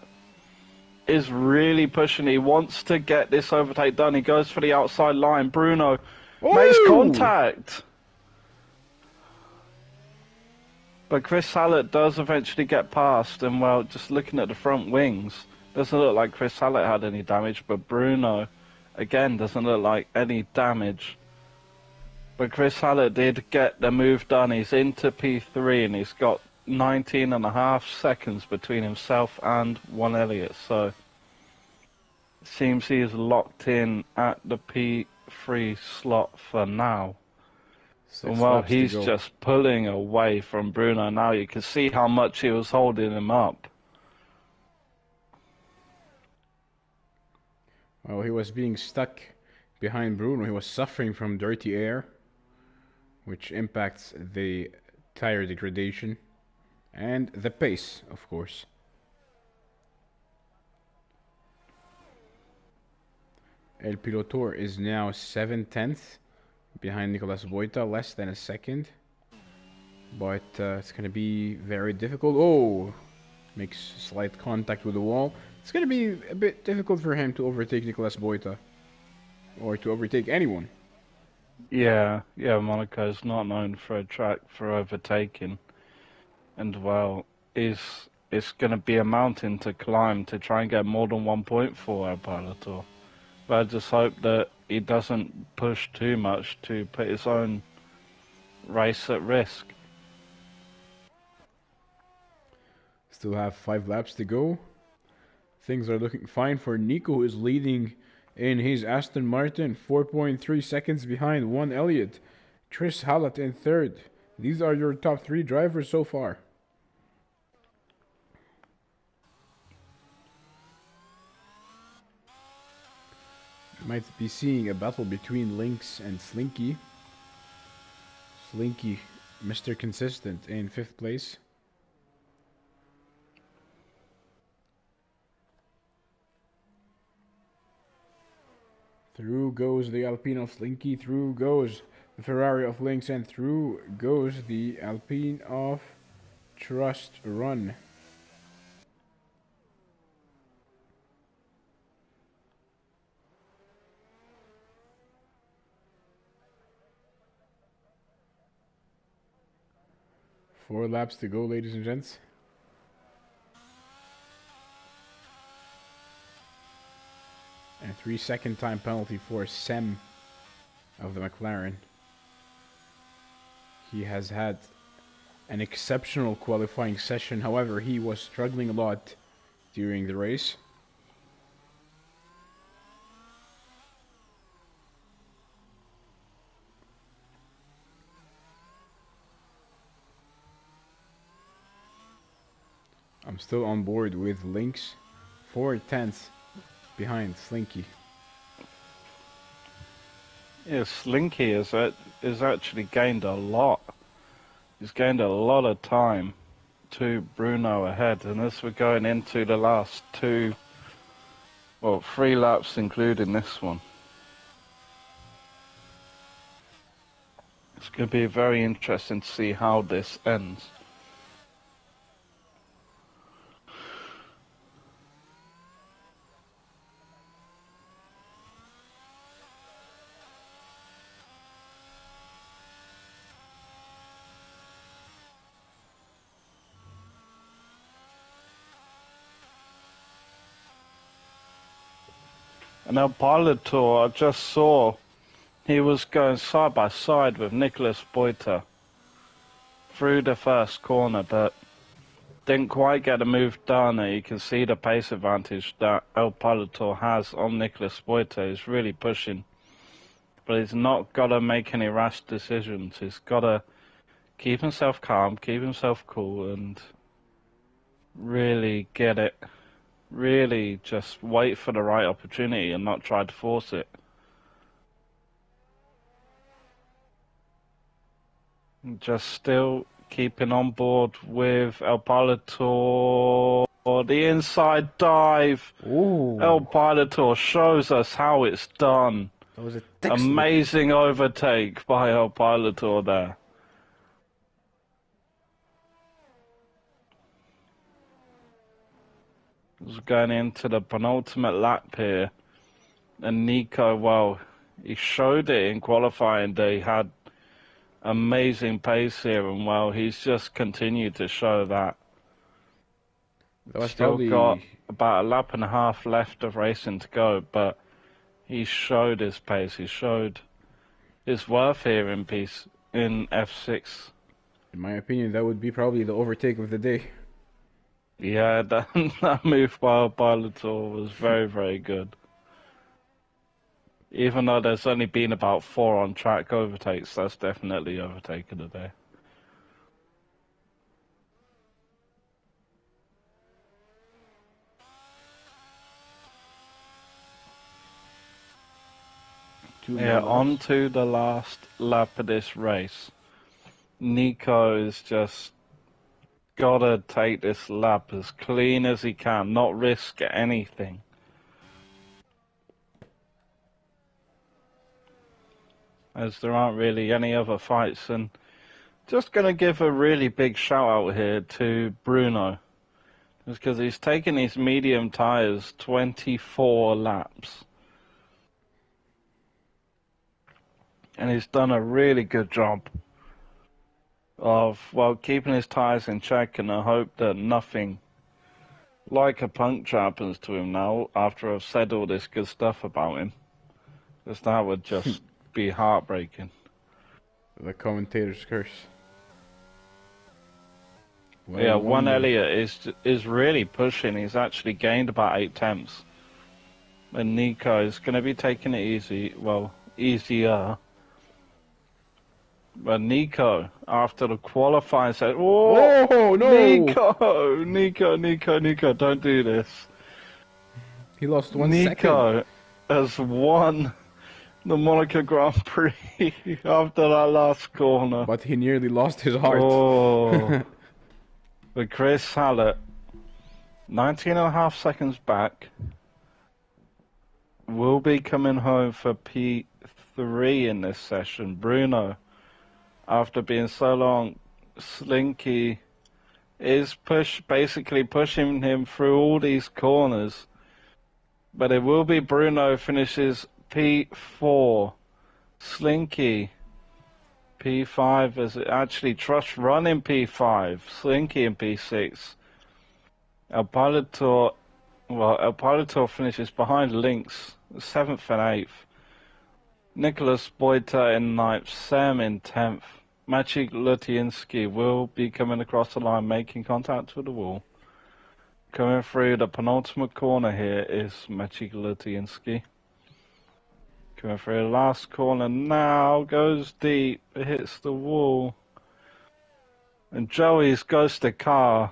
Speaker 2: is really pushing. He wants to get this overtake done. He goes for the outside line. Bruno makes contact. But Chris Hallett does eventually get past, and well, just looking at the front wings, doesn't look like Chris Hallett had any damage, but Bruno, again, doesn't look like any damage. But Chris Hallett did get the move done. He's into P3, and he's got 19.5 seconds between himself and One Elliott, so it seems he is locked in at the P3 slot for now. And well, he's just pulling away from Bruno now. You can see how much he was holding him up.
Speaker 1: Well, he was being stuck behind Bruno. He was suffering from dirty air, which impacts the tire degradation and the pace, of course. El Pilotor is now 7/10 behind Nicolas Boita, less than a second. But it's going to be very difficult. Oh, makes slight contact with the wall. It's going to be a bit difficult for him to overtake Nicolas Boita. Or to overtake anyone.
Speaker 2: Yeah, Monaco's not known for a track for overtaking. And well, it's going to be a mountain to climb to try and get more than 1 point for El Pilotor. But I just hope that he doesn't push too much to put his own race at risk.
Speaker 1: Still have 5 laps to go. Things are looking fine for Nico, who is leading in his Aston Martin, 4.3 seconds behind One Elliott. Tris Hallett in third. These are your top 3 drivers so far. You might be seeing a battle between Lynx and Slinky. Slinky, Mr. Consistent, in 5th place. Through goes the Alpine of Slinky, through goes the Ferrari of Lynx, and through goes the Alpine of Trust Run. Four laps to go, ladies and gents. And 3-second time penalty for Sem of the McLaren. He has had an exceptional qualifying session. However, he was struggling a lot during the race. I'm still on board with Lynx, 4/10 behind Slinky.
Speaker 2: Yeah, Slinky has actually gained a lot. He's gained a lot of time to Bruno ahead, and as we're going into the last 3 laps including this one, it's going to be very interesting to see how this ends. And El Pilotor, I just saw he was going side by side with Nicholas Boita through the first corner, but didn't quite get the move done. You can see the pace advantage that El Pilotor has on Nicholas Boita. He's really pushing, but he's not got to make any rash decisions. He's got to keep himself calm, keep himself cool, and really get it. Really just wait for the right opportunity and not try to force it. Just still keeping on board with El Pilotor. The inside dive.
Speaker 1: Ooh.
Speaker 2: El Pilotor shows us how it's done.
Speaker 1: That was a
Speaker 2: amazing overtake by El Pilotor there. Was going into the penultimate lap here, and Nico, well, he showed it in qualifying that he had amazing pace here, and well, he's just continued to show that. Still got about a lap and a half left of racing to go, but he showed his pace, he showed his worth here in F6.
Speaker 1: In my opinion, that would be probably the overtake of the day.
Speaker 2: Yeah, that move by Pilotor was very, very good. Even though there's only been about 4 on-track overtakes, that's definitely overtaken today. Yeah, on to the last lap of this race. Nico is just gotta take this lap as clean as he can, not risk anything. As there aren't really any other fights, and just gonna give a really big shout out here to Bruno, because he's taken his medium tyres 24 laps. And he's done a really good job of, well, keeping his tyres in check, and I hope that nothing like a puncture happens to him now after I've said all this good stuff about him, because that would just be heartbreaking.
Speaker 1: The commentator's curse. Well,
Speaker 2: Yeah,
Speaker 1: one
Speaker 2: one Elliott is really pushing. He's actually gained about 8 temps. And Nico is going to be taking it easy. Well, easier. But Nico, after the qualifying, said, "Oh,
Speaker 1: Oh no!
Speaker 2: Nico, don't do this."
Speaker 1: He lost 1 second.
Speaker 2: Nico has won the Monaco Grand Prix after that last corner.
Speaker 1: But he nearly lost his heart.
Speaker 2: Oh, but Chris Hallett, 19.5 seconds back, will be coming home for P3 in this session. Bruno, after being so long, Slinky is basically pushing him through all these corners. But it will be Bruno finishes P4. Slinky P5 as it actually Trush run in P5. Slinky in P6. El Pilotor finishes behind Lynx, 7th and 8th. Nicholas Boita in 9th. Sam in 10th. Maciej Lutiński will be coming across the line, making contact with the wall. Coming through the penultimate corner here is Maciej Lutiński. Coming through the last corner now, goes deep, hits the wall. And Joey's ghosted car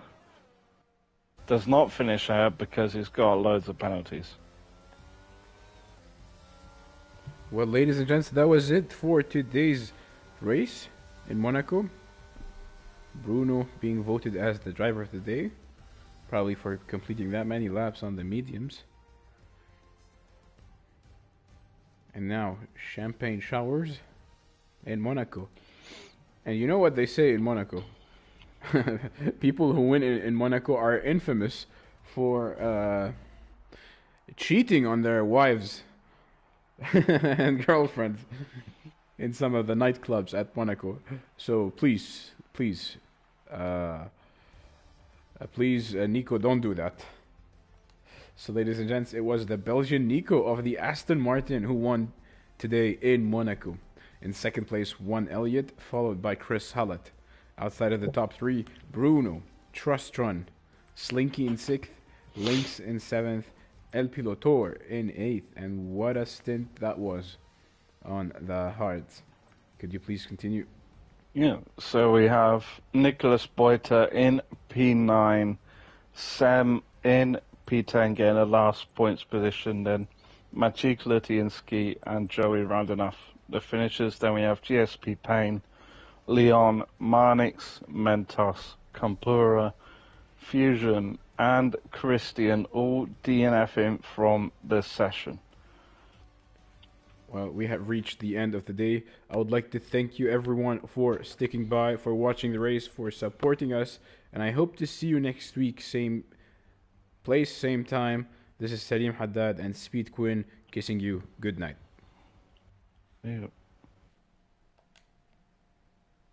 Speaker 2: does not finish out because he's got loads of penalties.
Speaker 1: Well, ladies and gents, that was it for today's race in Monaco. Bruno being voted as the driver of the day, probably for completing that many laps on the mediums. And now, champagne showers in Monaco. And you know what they say in Monaco? People who win in Monaco are infamous for cheating on their wives and girlfriends in some of the nightclubs at Monaco. So please, Nico, don't do that. So, ladies and gents, it was the Belgian Nico of the Aston Martin who won today in Monaco. In second place, one Elliott, followed by Chris Hallett. Outside of the top three, Bruno, Trustron, Slinky in sixth, Lynx in seventh, El Pilotor in eighth. And what a stint that was on the hards. Could you please continue?
Speaker 2: Yeah, so we have Nicholas Boita in P9, Sam in P10 getting a last points position, then Maciej Lutiński and Joey rounding off the finishers. Then we have GSP Payne, Leon, Marnix, Mentos, Campura, Fusion, and Christian all DNFing from this session.
Speaker 1: Well, we have reached the end of the day. I would like to thank you everyone for sticking by, for watching the race, for supporting us, and I hope to see you next week, same place, same time. This is Salim Haddad and Speed Quinn kissing you good night.
Speaker 2: Yeah.